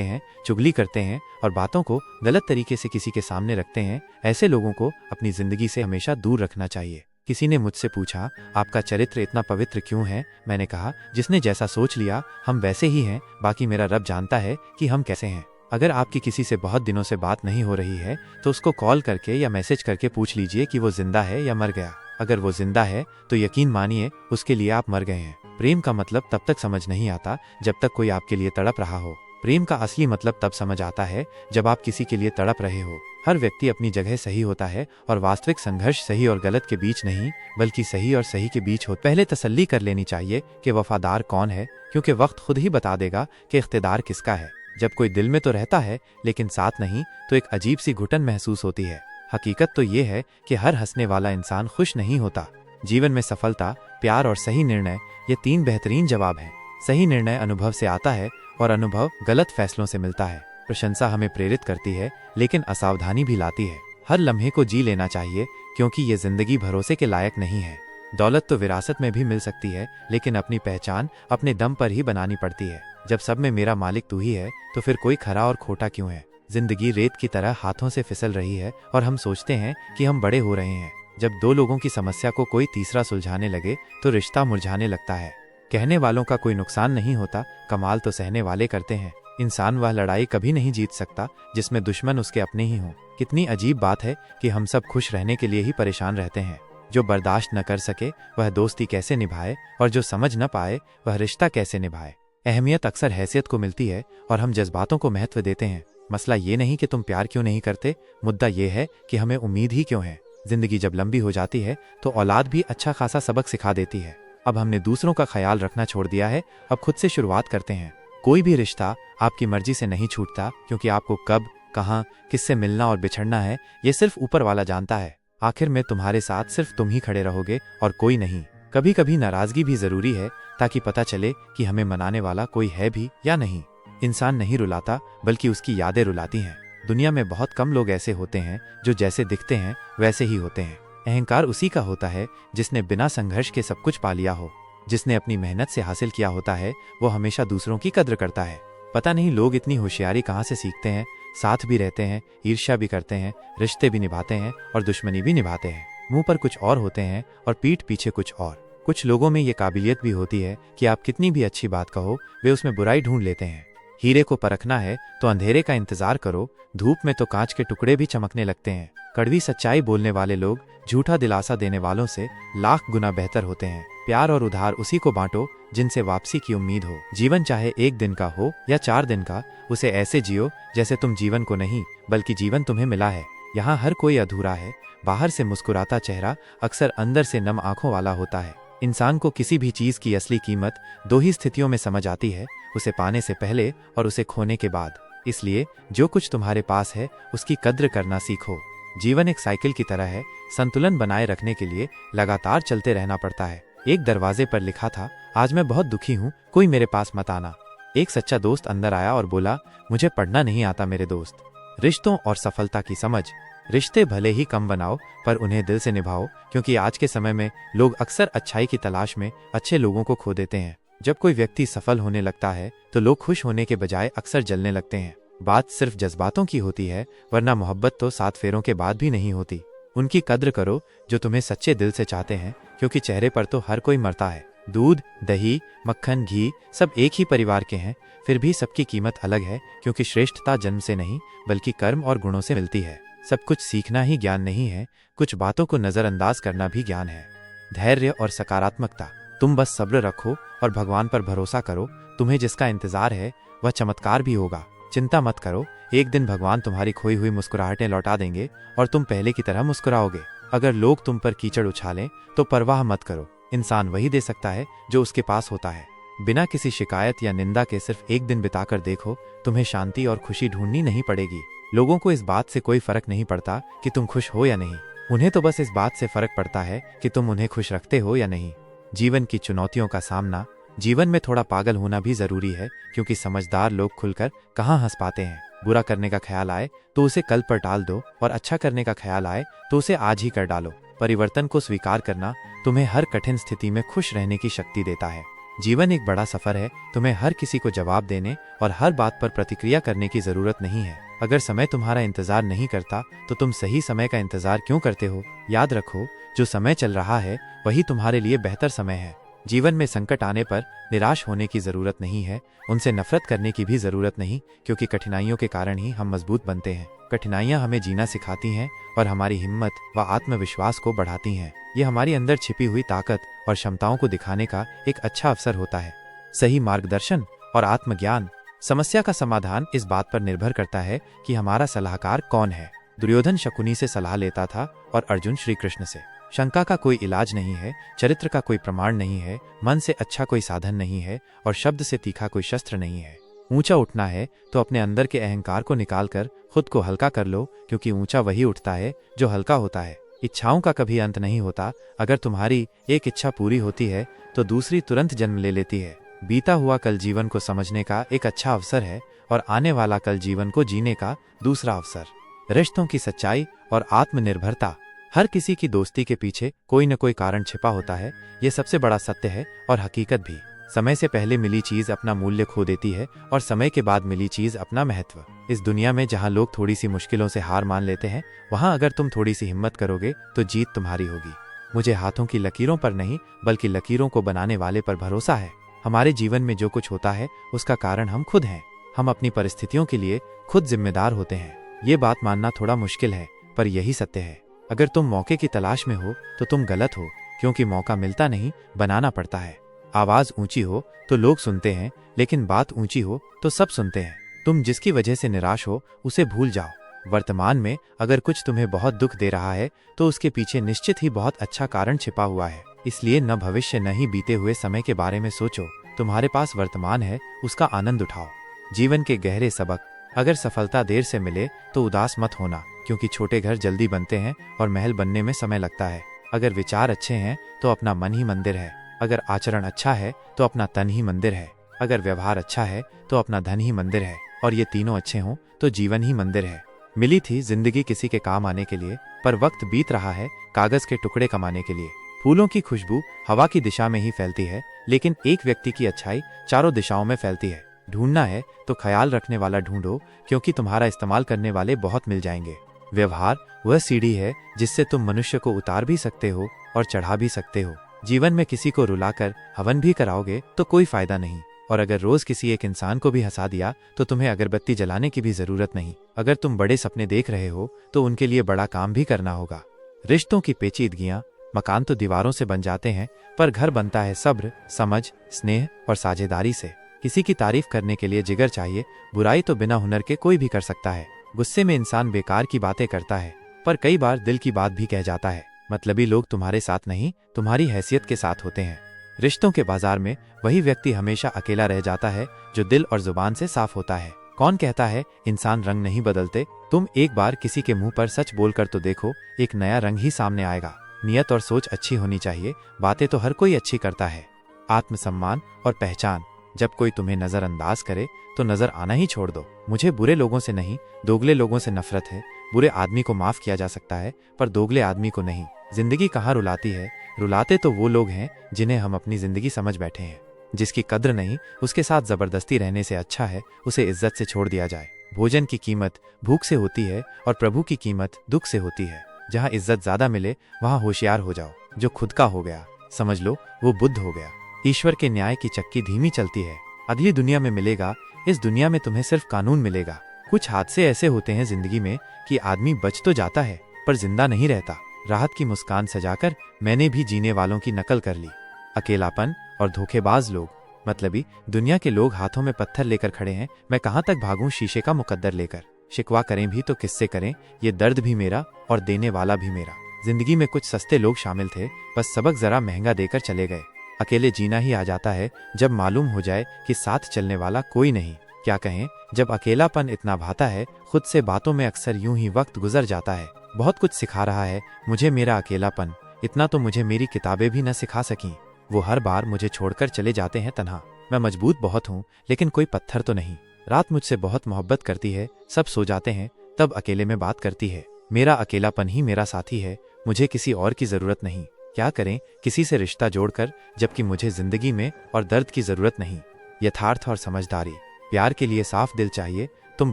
हैं, चुगली करते हैं और बातों को गलत तरीके से किसी के सामने रखते हैं, ऐसे लोगों को अपनी जिंदगी से हमेशा दूर रखना चाहिए। किसी ने मुझसे पूछा आपका चरित्र इतना पवित्र क्यों है? मैंने कहा जिसने जैसा सोच लिया हम वैसे ही हैं, बाकी मेरा रब जानता है कि हम कैसे हैं। अगर आपकी किसी से बहुत दिनों से बात नहीं हो रही है तो उसको कॉल करके या मैसेज करके पूछ लीजिए कि वो जिंदा है या मर गया। अगर वो जिंदा है तो यकीन मानिए उसके लिए आप मर गए हैं। प्रेम का मतलब तब तक समझ नहीं आता जब तक कोई आपके लिए तड़प रहा हो। प्रेम का असली मतलब तब समझ आता है जब आप किसी के लिए तड़प रहे हो। हर व्यक्ति अपनी जगह सही होता है और वास्तविक संघर्ष सही और गलत के बीच नहीं बल्कि सही और सही के बीच हो। पहले तसल्ली कर लेनी चाहिए कि वफादार कौन है, क्योंकि वक्त खुद ही बता देगा कि इख्तिदार किसका है। जब कोई दिल में तो रहता है लेकिन साथ नहीं तो एक अजीब सी घुटन महसूस होती है। हकीकत तो ये है कि हर हंसने वाला इंसान खुश नहीं होता। जीवन में सफलता, प्यार और सही निर्णय, ये तीन बेहतरीन जवाब हैं। सही निर्णय अनुभव से आता है और अनुभव गलत फैसलों से मिलता है। प्रशंसा हमें प्रेरित करती है लेकिन असावधानी भी लाती है। हर लम्हे को जी लेना चाहिए क्योंकि ये जिंदगी भरोसे के लायक नहीं है। दौलत तो विरासत में भी मिल सकती है लेकिन अपनी पहचान अपने दम पर ही बनानी पड़ती है। जब सब में मेरा मालिक तू ही है तो फिर कोई खरा और खोटा क्यों है? जिंदगी रेत की तरह हाथों से फिसल रही है और हम सोचते हैं कि हम बड़े हो रहे हैं। जब दो लोगों की समस्या को कोई तीसरा सुलझाने लगे तो रिश्ता मुरझाने लगता है। कहने वालों का कोई नुकसान नहीं होता, कमाल तो सहने वाले करते हैं। इंसान वह लड़ाई कभी नहीं जीत सकता जिसमें दुश्मन उसके अपने ही हों। कितनी अजीब बात है कि हम सब खुश रहने के लिए ही परेशान रहते हैं। जो बर्दाश्त न कर सके वह दोस्ती कैसे निभाए और जो समझ न पाए वह रिश्ता कैसे निभाए। अहमियत अक्सर हैसियत को मिलती है और हम जज्बातों को महत्व देते हैं। मसला ये नहीं कि तुम प्यार क्यों नहीं करते, मुद्दा ये है कि हमें उम्मीद ही क्यों है। जिंदगी जब लंबी हो जाती है तो औलाद भी अच्छा खासा सबक सिखा देती है। अब हमने दूसरों का ख्याल रखना छोड़ दिया है, अब खुद से शुरुआत करते हैं। कोई भी रिश्ता आपकी मर्जी से नहीं छूटता, क्योंकि आपको कब, कहाँ, किससे मिलना और बिछड़ना है ये सिर्फ ऊपर वाला जानता है। आखिर में तुम्हारे साथ सिर्फ तुम ही खड़े रहोगे और कोई नहीं। कभी कभी नाराजगी भी जरूरी है, ताकि पता चले कि हमें मनाने वाला कोई है भी या नहीं। इंसान नहीं रुलाता, बल्कि उसकी यादें रुलाती हैं। दुनिया में बहुत कम लोग ऐसे होते हैं जो जैसे दिखते हैं वैसे ही होते हैं। अहंकार उसी का होता है जिसने बिना संघर्ष के सब कुछ पा लिया हो। जिसने अपनी मेहनत से हासिल किया होता है वो हमेशा दूसरों की कद्र करता है। पता नहीं लोग इतनी होशियारी कहाँ से सीखते हैं। साथ भी रहते हैं, ईर्ष्या भी करते हैं, रिश्ते भी निभाते हैं और दुश्मनी भी निभाते हैं। मुंह पर कुछ और होते हैं और पीठ पीछे कुछ और। कुछ लोगों में ये काबिलियत भी होती है कि आप कितनी भी अच्छी बात कहो वे उसमें बुराई ढूंढ लेते हैं। हीरे को परखना है तो अंधेरे का इंतजार करो, धूप में तो कांच के टुकड़े भी चमकने लगते हैं। कड़वी सच्चाई बोलने वाले लोग झूठा दिलासा देने वालों से लाख गुना बेहतर होते हैं। प्यार और उधार उसी को बांटो जिनसे वापसी की उम्मीद हो। जीवन चाहे 1 दिन का हो या 4 दिन का, उसे ऐसे जियो जैसे तुम जीवन को नहीं बल्कि जीवन तुम्हें मिला है। यहाँ हर कोई अधूरा है। बाहर से मुस्कुराता चेहरा अक्सर अंदर से नम आंखों वाला होता है। इंसान को किसी भी चीज की असली कीमत 2 ही स्थितियों में समझ आती है, उसे पाने से पहले और उसे खोने के बाद। इसलिए जो कुछ तुम्हारे पास है उसकी कद्र करना सीखो। जीवन एक साइकिल की तरह है, संतुलन बनाए रखने के लिए लगातार चलते रहना पड़ता है। एक दरवाजे पर लिखा था, आज मैं बहुत दुखी हूँ, कोई मेरे पास मत आना। एक सच्चा दोस्त अंदर आया और बोला, मुझे पढ़ना नहीं आता मेरे दोस्त। रिश्तों और सफलता की समझ। रिश्ते भले ही कम बनाओ पर उन्हें दिल से निभाओ, क्योंकि आज के समय में लोग अक्सर अच्छाई की तलाश में अच्छे लोगों को खो देते हैं। जब कोई व्यक्ति सफल होने लगता है तो लोग खुश होने के बजाय अक्सर जलने लगते हैं। बात सिर्फ जज्बातों की होती है, वरना मोहब्बत तो 7 फेरों के बाद भी नहीं होती। उनकी कद्र करो जो तुम्हें सच्चे दिल से चाहते हैं, क्योंकि चेहरे पर तो हर कोई मरता है। दूध, दही, मक्खन, घी सब एक ही परिवार के हैं, फिर भी सबकी कीमत अलग है, क्योंकि श्रेष्ठता जन्म से नहीं बल्कि कर्म और गुणों से मिलती है। सब कुछ सीखना ही ज्ञान नहीं है, कुछ बातों को नजरअंदाज करना भी ज्ञान है। धैर्य और सकारात्मकता। तुम बस सब्र रखो और भगवान पर भरोसा करो। तुम्हें जिसका इंतजार है वह चमत्कार भी होगा। चिंता मत करो, एक दिन भगवान तुम्हारी खोई हुई मुस्कुराहटें लौटा देंगे और तुम पहले की तरह मुस्कुराओगे। अगर लोग तुम पर कीचड़ उछालें तो परवाह मत करो, इंसान वही दे सकता है जो उसके पास होता है। बिना किसी शिकायत या निंदा के सिर्फ एक दिन बिताकर देखो, तुम्हें शांति और खुशी ढूंढनी नहीं पड़ेगी। लोगों को इस बात से कोई फर्क नहीं पड़ता कि तुम खुश हो या नहीं, उन्हें तो बस इस बात से फर्क पड़ता है कि तुम उन्हें खुश रखते हो या नहीं। जीवन की चुनौतियों का सामना। जीवन में थोड़ा पागल होना भी जरूरी है, क्योंकि समझदार लोग खुलकर कहाँ हंस पाते हैं। बुरा करने का ख्याल आए तो उसे कल पर टाल दो, और अच्छा करने का ख्याल आए तो उसे आज ही कर डालो। परिवर्तन को स्वीकार करना तुम्हें हर कठिन स्थिति में खुश रहने की शक्ति देता है। जीवन एक बड़ा सफर है, तुम्हें हर किसी को जवाब देने और हर बात पर प्रतिक्रिया करने की जरूरत नहीं है। अगर समय तुम्हारा इंतजार नहीं करता तो तुम सही समय का इंतजार क्यों करते हो। याद रखो, जो समय चल रहा है वही तुम्हारे लिए बेहतर समय है। जीवन में संकट आने पर निराश होने की जरूरत नहीं है, उनसे नफरत करने की भी जरूरत नहीं, क्योंकि कठिनाइयों के कारण ही हम मजबूत बनते हैं। कठिनाइयां हमें जीना सिखाती हैं और हमारी हिम्मत व आत्मविश्वास को बढ़ाती हैं। ये हमारी अंदर छिपी हुई ताकत और क्षमताओं को दिखाने का एक अच्छा अवसर होता है। सही मार्गदर्शन और आत्मज्ञान। समस्या का समाधान इस बात पर निर्भर करता है कि हमारा सलाहकार कौन है। दुर्योधन शकुनी से सलाह लेता था और अर्जुन श्री कृष्ण से। शंका का कोई इलाज नहीं है, चरित्र का कोई प्रमाण नहीं है, मन से अच्छा कोई साधन नहीं है और शब्द से तीखा कोई शस्त्र नहीं है। ऊंचा उठना है तो अपने अंदर के अहंकार को निकालकर खुद को हल्का कर लो, क्योंकि ऊंचा वही उठता है जो हल्का होता है। इच्छाओं का कभी अंत नहीं होता। अगर तुम्हारी एक इच्छा पूरी होती है तो दूसरी तुरंत जन्म ले लेती है। बीता हुआ कल जीवन को समझने का एक अच्छा अवसर है और आने वाला कल जीवन को जीने का दूसरा अवसर। रिश्तों की सच्चाई और आत्मनिर्भरता। हर किसी की दोस्ती के पीछे कोई न कोई कारण छिपा होता है, ये सबसे बड़ा सत्य है और हकीकत भी। समय से पहले मिली चीज अपना मूल्य खो देती है और समय के बाद मिली चीज अपना महत्व। इस दुनिया में जहाँ लोग थोड़ी सी मुश्किलों से हार मान लेते हैं, वहाँ अगर तुम थोड़ी सी हिम्मत करोगे तो जीत तुम्हारी होगी। मुझे हाथों की लकीरों पर नहीं बल्कि लकीरों को बनाने वाले पर भरोसा है। हमारे जीवन में जो कुछ होता है उसका कारण हम खुद हैं। हम अपनी परिस्थितियों के लिए खुद जिम्मेदार होते हैं। ये बात मानना थोड़ा मुश्किल है, पर यही सत्य है। अगर तुम मौके की तलाश में हो तो तुम गलत हो, क्योंकि मौका मिलता नहीं, बनाना पड़ता है। आवाज ऊंची हो तो लोग सुनते हैं, लेकिन बात ऊंची हो तो सब सुनते हैं। तुम जिसकी वजह से निराश हो उसे भूल जाओ। वर्तमान में अगर कुछ तुम्हें बहुत दुख दे रहा है तो उसके पीछे निश्चित ही बहुत अच्छा कारण छिपा हुआ है। इसलिए न भविष्य न ही बीते हुए समय के बारे में सोचो। तुम्हारे पास वर्तमान है, उसका आनंद उठाओ। जीवन के गहरे सबक। अगर सफलता देर से मिले तो उदास मत होना, क्योंकि छोटे घर जल्दी बनते हैं और महल बनने में समय लगता है। अगर विचार अच्छे हैं तो अपना मन ही मंदिर है। अगर आचरण अच्छा है तो अपना तन ही मंदिर है। अगर व्यवहार अच्छा है तो अपना धन ही मंदिर है। और ये तीनों अच्छे हों तो जीवन ही मंदिर है। मिली थी जिंदगी किसी के काम आने के लिए, पर वक्त बीत रहा है कागज के टुकड़े कमाने के लिए। फूलों की खुशबू हवा की दिशा में ही फैलती है, लेकिन एक व्यक्ति की अच्छाई चारों दिशाओं में फैलती है। ढूंढना है तो ख्याल रखने वाला ढूंढो, क्योंकि तुम्हारा इस्तेमाल करने वाले बहुत मिल जाएंगे। व्यवहार वह सीढ़ी है जिससे तुम मनुष्य को उतार भी सकते हो और चढ़ा भी सकते हो। जीवन में किसी को रुलाकर हवन भी कराओगे तो कोई फायदा नहीं। और अगर रोज किसी एक इंसान को भी हंसा दिया तो तुम्हें अगरबत्ती जलाने की भी जरूरत नहीं। अगर तुम बड़े सपने देख रहे हो तो उनके लिए बड़ा काम भी करना होगा। रिश्तों की पेचीदगियां। मकान तो दीवारों से बन जाते हैं, पर घर बनता है सब्र, समझ, स्नेह और साझेदारी से। किसी की तारीफ करने के लिए जिगर चाहिए। बुराई तो बिना हुनर के कोई भी कर सकता है। गुस्से में इंसान बेकार की बातें करता है, पर कई बार दिल की बात भी कह जाता है। मतलबी लोग तुम्हारे साथ नहीं, तुम्हारी हैसियत के साथ होते हैं। रिश्तों के बाजार में वही व्यक्ति हमेशा अकेला रह जाता है जो दिल और जुबान से साफ होता है। कौन कहता है इंसान रंग नहीं बदलते? तुम एक बार किसी के मुंह पर सच बोलकर तो देखो, एक नया रंग ही सामने आएगा। नियत और सोच अच्छी होनी चाहिए। बातें तो हर कोई अच्छी करता है। आत्मसम्मान और पहचान। जब कोई तुम्हें नजरअंदाज करे तो नजर आना ही छोड़ दो। मुझे बुरे लोगों से नहीं, दोगले लोगों से नफरत है। बुरे आदमी को माफ किया जा सकता है, पर दोगले आदमी को नहीं। जिंदगी कहाँ रुलाती है? रुलाते तो वो लोग हैं जिन्हें हम अपनी जिंदगी समझ बैठे हैं। जिसकी कद्र नहीं, उसके साथ जबरदस्ती रहने से अच्छा है उसे इज्जत से छोड़ दिया जाए। भोजन की कीमत भूख से होती है और प्रभु की कीमत दुख से होती है। जहाँ इज्जत ज्यादा मिले वहाँ होशियार हो जाओ। जो खुद का हो गया समझ लो वो बुद्ध हो गया। ईश्वर के न्याय की चक्की धीमी चलती है। अगली दुनिया में मिलेगा, इस दुनिया में तुम्हें सिर्फ कानून मिलेगा। कुछ हादसे ऐसे होते हैं जिंदगी में कि आदमी बच तो जाता है पर जिंदा नहीं रहता। राहत की मुस्कान सजाकर मैंने भी जीने वालों की नकल कर ली। अकेलापन और धोखेबाज लोग। मतलबी दुनिया के लोग हाथों में पत्थर लेकर खड़े हैं। मैं कहाँ तक भागूं शीशे का मुकद्दर लेकर। शिकवा करें भी तो किससे करें, ये दर्द भी मेरा और देने वाला भी मेरा। जिंदगी में कुछ सस्ते लोग शामिल थे, बस सबक जरा महंगा देकर चले गए। अकेले जीना ही आ जाता है जब मालूम हो जाए कि साथ चलने वाला कोई नहीं। क्या कहें, जब अकेलापन इतना भाता है, खुद से बातों में अक्सर यूं ही वक्त गुजर जाता है। बहुत कुछ सिखा रहा है मुझे मेरा अकेलापन, इतना तो मुझे मेरी किताबें भी न सिखा सकीं। वो हर बार मुझे छोड़कर चले जाते हैं तन्हा। मैं मजबूत बहुत हूँ, लेकिन कोई पत्थर तो नहीं। रात मुझसे बहुत मोहब्बत करती है, सब सो जाते हैं तब अकेले में बात करती है। मेरा अकेलापन ही मेरा साथी है, मुझे किसी और की जरूरत नहीं। क्या करें किसी से रिश्ता जोड़कर, जबकि मुझे जिंदगी में और दर्द की जरूरत नहीं। यथार्थ और समझदारी। प्यार के लिए साफ दिल चाहिए। तुम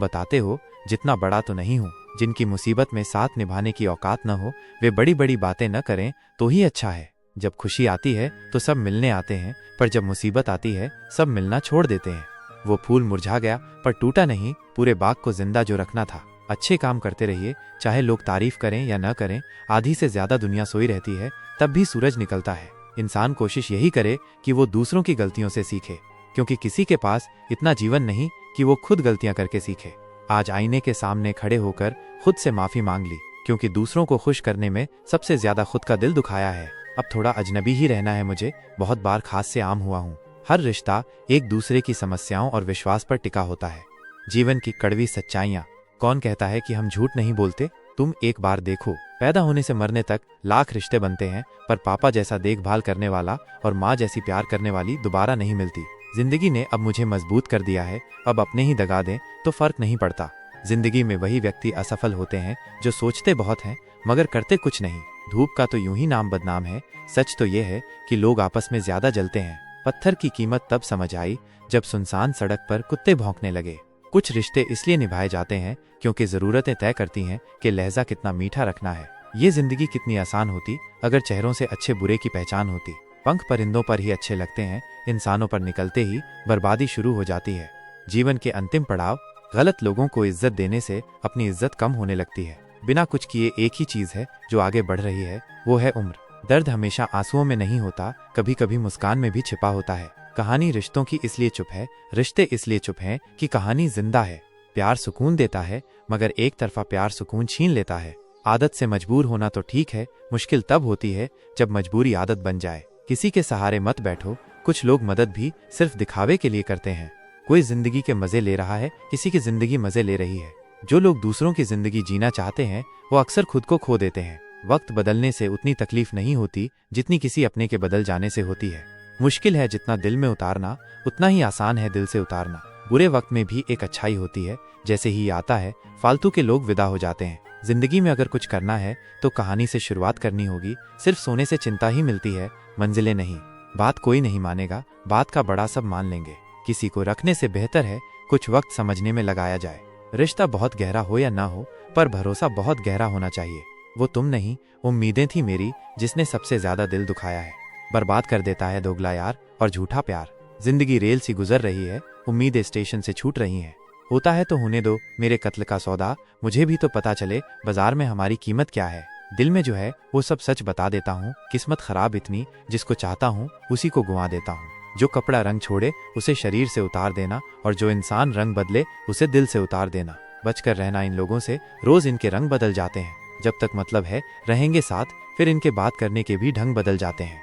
बताते हो जितना बड़ा तो नहीं हूँ। जिनकी मुसीबत में साथ निभाने की औकात न हो, वे बड़ी बड़ी बातें न करें तो ही अच्छा है। जब खुशी आती है तो सब मिलने आते हैं, पर जब मुसीबत आती है सब मिलना छोड़ देते हैं। वो फूल मुरझा गया पर टूटा नहीं, पूरे बाग को जिंदा जो रखना था। अच्छे काम करते रहिए, चाहे लोग तारीफ करें या न करें। आधी से ज्यादा दुनिया सोई रहती है, तब भी सूरज निकलता है। इंसान कोशिश यही करे कि वो दूसरों की गलतियों से सीखे, क्योंकि किसी के पास इतना जीवन नहीं कि वो खुद गलतियां करके सीखे। आज आईने के सामने खड़े होकर खुद से माफी मांग ली, क्योंकि दूसरों को खुश करने में सबसे ज्यादा खुद का दिल दुखाया है। अब थोड़ा अजनबी ही रहना है मुझे, बहुत बार खास से आम हुआ हूँ। हर रिश्ता एक दूसरे की समस्याओं और विश्वास पर टिका होता है। जीवन की कड़वी सच्चाइयाँ। कौन कहता है कि हम झूठ नहीं बोलते? तुम एक बार देखो, पैदा होने से मरने तक लाख रिश्ते बनते हैं, पर पापा जैसा देखभाल करने वाला और माँ जैसी प्यार करने वाली दोबारा नहीं मिलती। जिंदगी ने अब मुझे मजबूत कर दिया है, अब अपने ही दगा दें तो फर्क नहीं पड़ता। जिंदगी में वही व्यक्ति असफल होते हैं जो सोचते बहुत हैं मगर करते कुछ नहीं। धूप का तो यूं ही नाम बदनाम है। सच तो ये है कि लोग आपस में ज्यादा जलते हैं। पत्थर की कीमत तब समझ आई जब सुनसान सड़क पर कुत्ते भौंकने लगे। कुछ रिश्ते इसलिए निभाए जाते हैं क्योंकि जरूरतें तय करती हैं कि लहजा कितना मीठा रखना है। ये जिंदगी कितनी आसान होती अगर चेहरों से अच्छे बुरे की पहचान होती। पंख परिंदों पर ही अच्छे लगते हैं, इंसानों पर निकलते ही बर्बादी शुरू हो जाती है। जीवन के अंतिम पड़ाव। गलत लोगों को इज्जत देने से अपनी इज्जत कम होने लगती है। बिना कुछ किए एक ही चीज है जो आगे बढ़ रही है, वो है उम्र। दर्द हमेशा आंसुओं में नहीं होता, कभी कभी मुस्कान में भी छिपा होता है। कहानी रिश्तों की इसलिए चुप है, रिश्ते इसलिए चुप हैं कि कहानी जिंदा है। प्यार सुकून देता है, मगर एक तरफा प्यार सुकून छीन लेता है। आदत से मजबूर होना तो ठीक है, मुश्किल तब होती है जब मजबूरी आदत बन जाए। किसी के सहारे मत बैठो, कुछ लोग मदद भी सिर्फ दिखावे के लिए करते हैं। कोई जिंदगी के मजे ले रहा है, किसी की जिंदगी मजे ले रही है। जो लोग दूसरों की जिंदगी जीना चाहते हैं वो अक्सर खुद को खो देते हैं। वक्त बदलने से उतनी तकलीफ नहीं होती जितनी किसी अपने के बदल जाने से होती है। मुश्किल है जितना दिल में उतारना, उतना ही आसान है दिल से उतारना। बुरे वक्त में भी एक अच्छाई होती है, जैसे ही आता है फालतू के लोग विदा हो जाते हैं। जिंदगी में अगर कुछ करना है तो कहानी से शुरुआत करनी होगी। सिर्फ सोने से चिंता ही मिलती है, मंजिलें नहीं। बात कोई नहीं मानेगा, बात का बड़ा सब मान लेंगे। किसी को रखने से बेहतर है कुछ वक्त समझने में लगाया जाए। रिश्ता बहुत गहरा हो या ना हो, पर भरोसा बहुत गहरा होना चाहिए। वो तुम नहीं, उम्मीदें थी मेरी जिसने सबसे ज्यादा दिल दुखाया है। बर्बाद कर देता है दोगला यार और झूठा प्यार। जिंदगी रेल सी गुजर रही है, उम्मीदें स्टेशन से छूट रही हैं। होता है तो होने दो मेरे कत्ल का सौदा, मुझे भी तो पता चले बाजार में हमारी कीमत क्या है। दिल में जो है वो सब सच बता देता हूँ। किस्मत खराब इतनी, जिसको चाहता हूँ उसी को गुवा देता हूँ। जो कपड़ा रंग छोड़े उसे शरीर से उतार देना, और जो इंसान रंग बदले उसे दिल से उतार देना। बचकर रहना इन लोगों से, रोज इनके रंग बदल जाते हैं। जब तक मतलब है रहेंगे साथ, फिर इनके बात करने के भी ढंग बदल जाते हैं।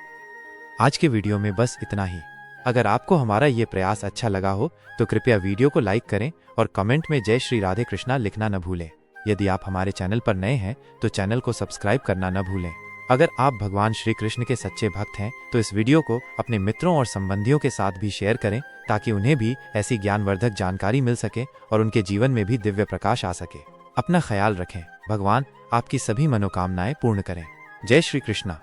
आज के वीडियो में बस इतना ही। अगर आपको हमारा ये प्रयास अच्छा लगा हो तो कृपया वीडियो को लाइक करें और कमेंट में जय श्री राधे कृष्णा लिखना न भूलें। यदि आप हमारे चैनल पर नए हैं तो चैनल को सब्सक्राइब करना न भूलें। अगर आप भगवान श्री कृष्ण के सच्चे भक्त हैं तो इस वीडियो को अपने मित्रों और संबंधियों के साथ भी शेयर करें, ताकि उन्हें भी ऐसी ज्ञानवर्धक जानकारी मिल सके और उनके जीवन में भी दिव्य प्रकाश आ सके। अपना ख्याल रखें। भगवान आपकी सभी मनोकामनाएं पूर्ण करें। जय श्री कृष्णा।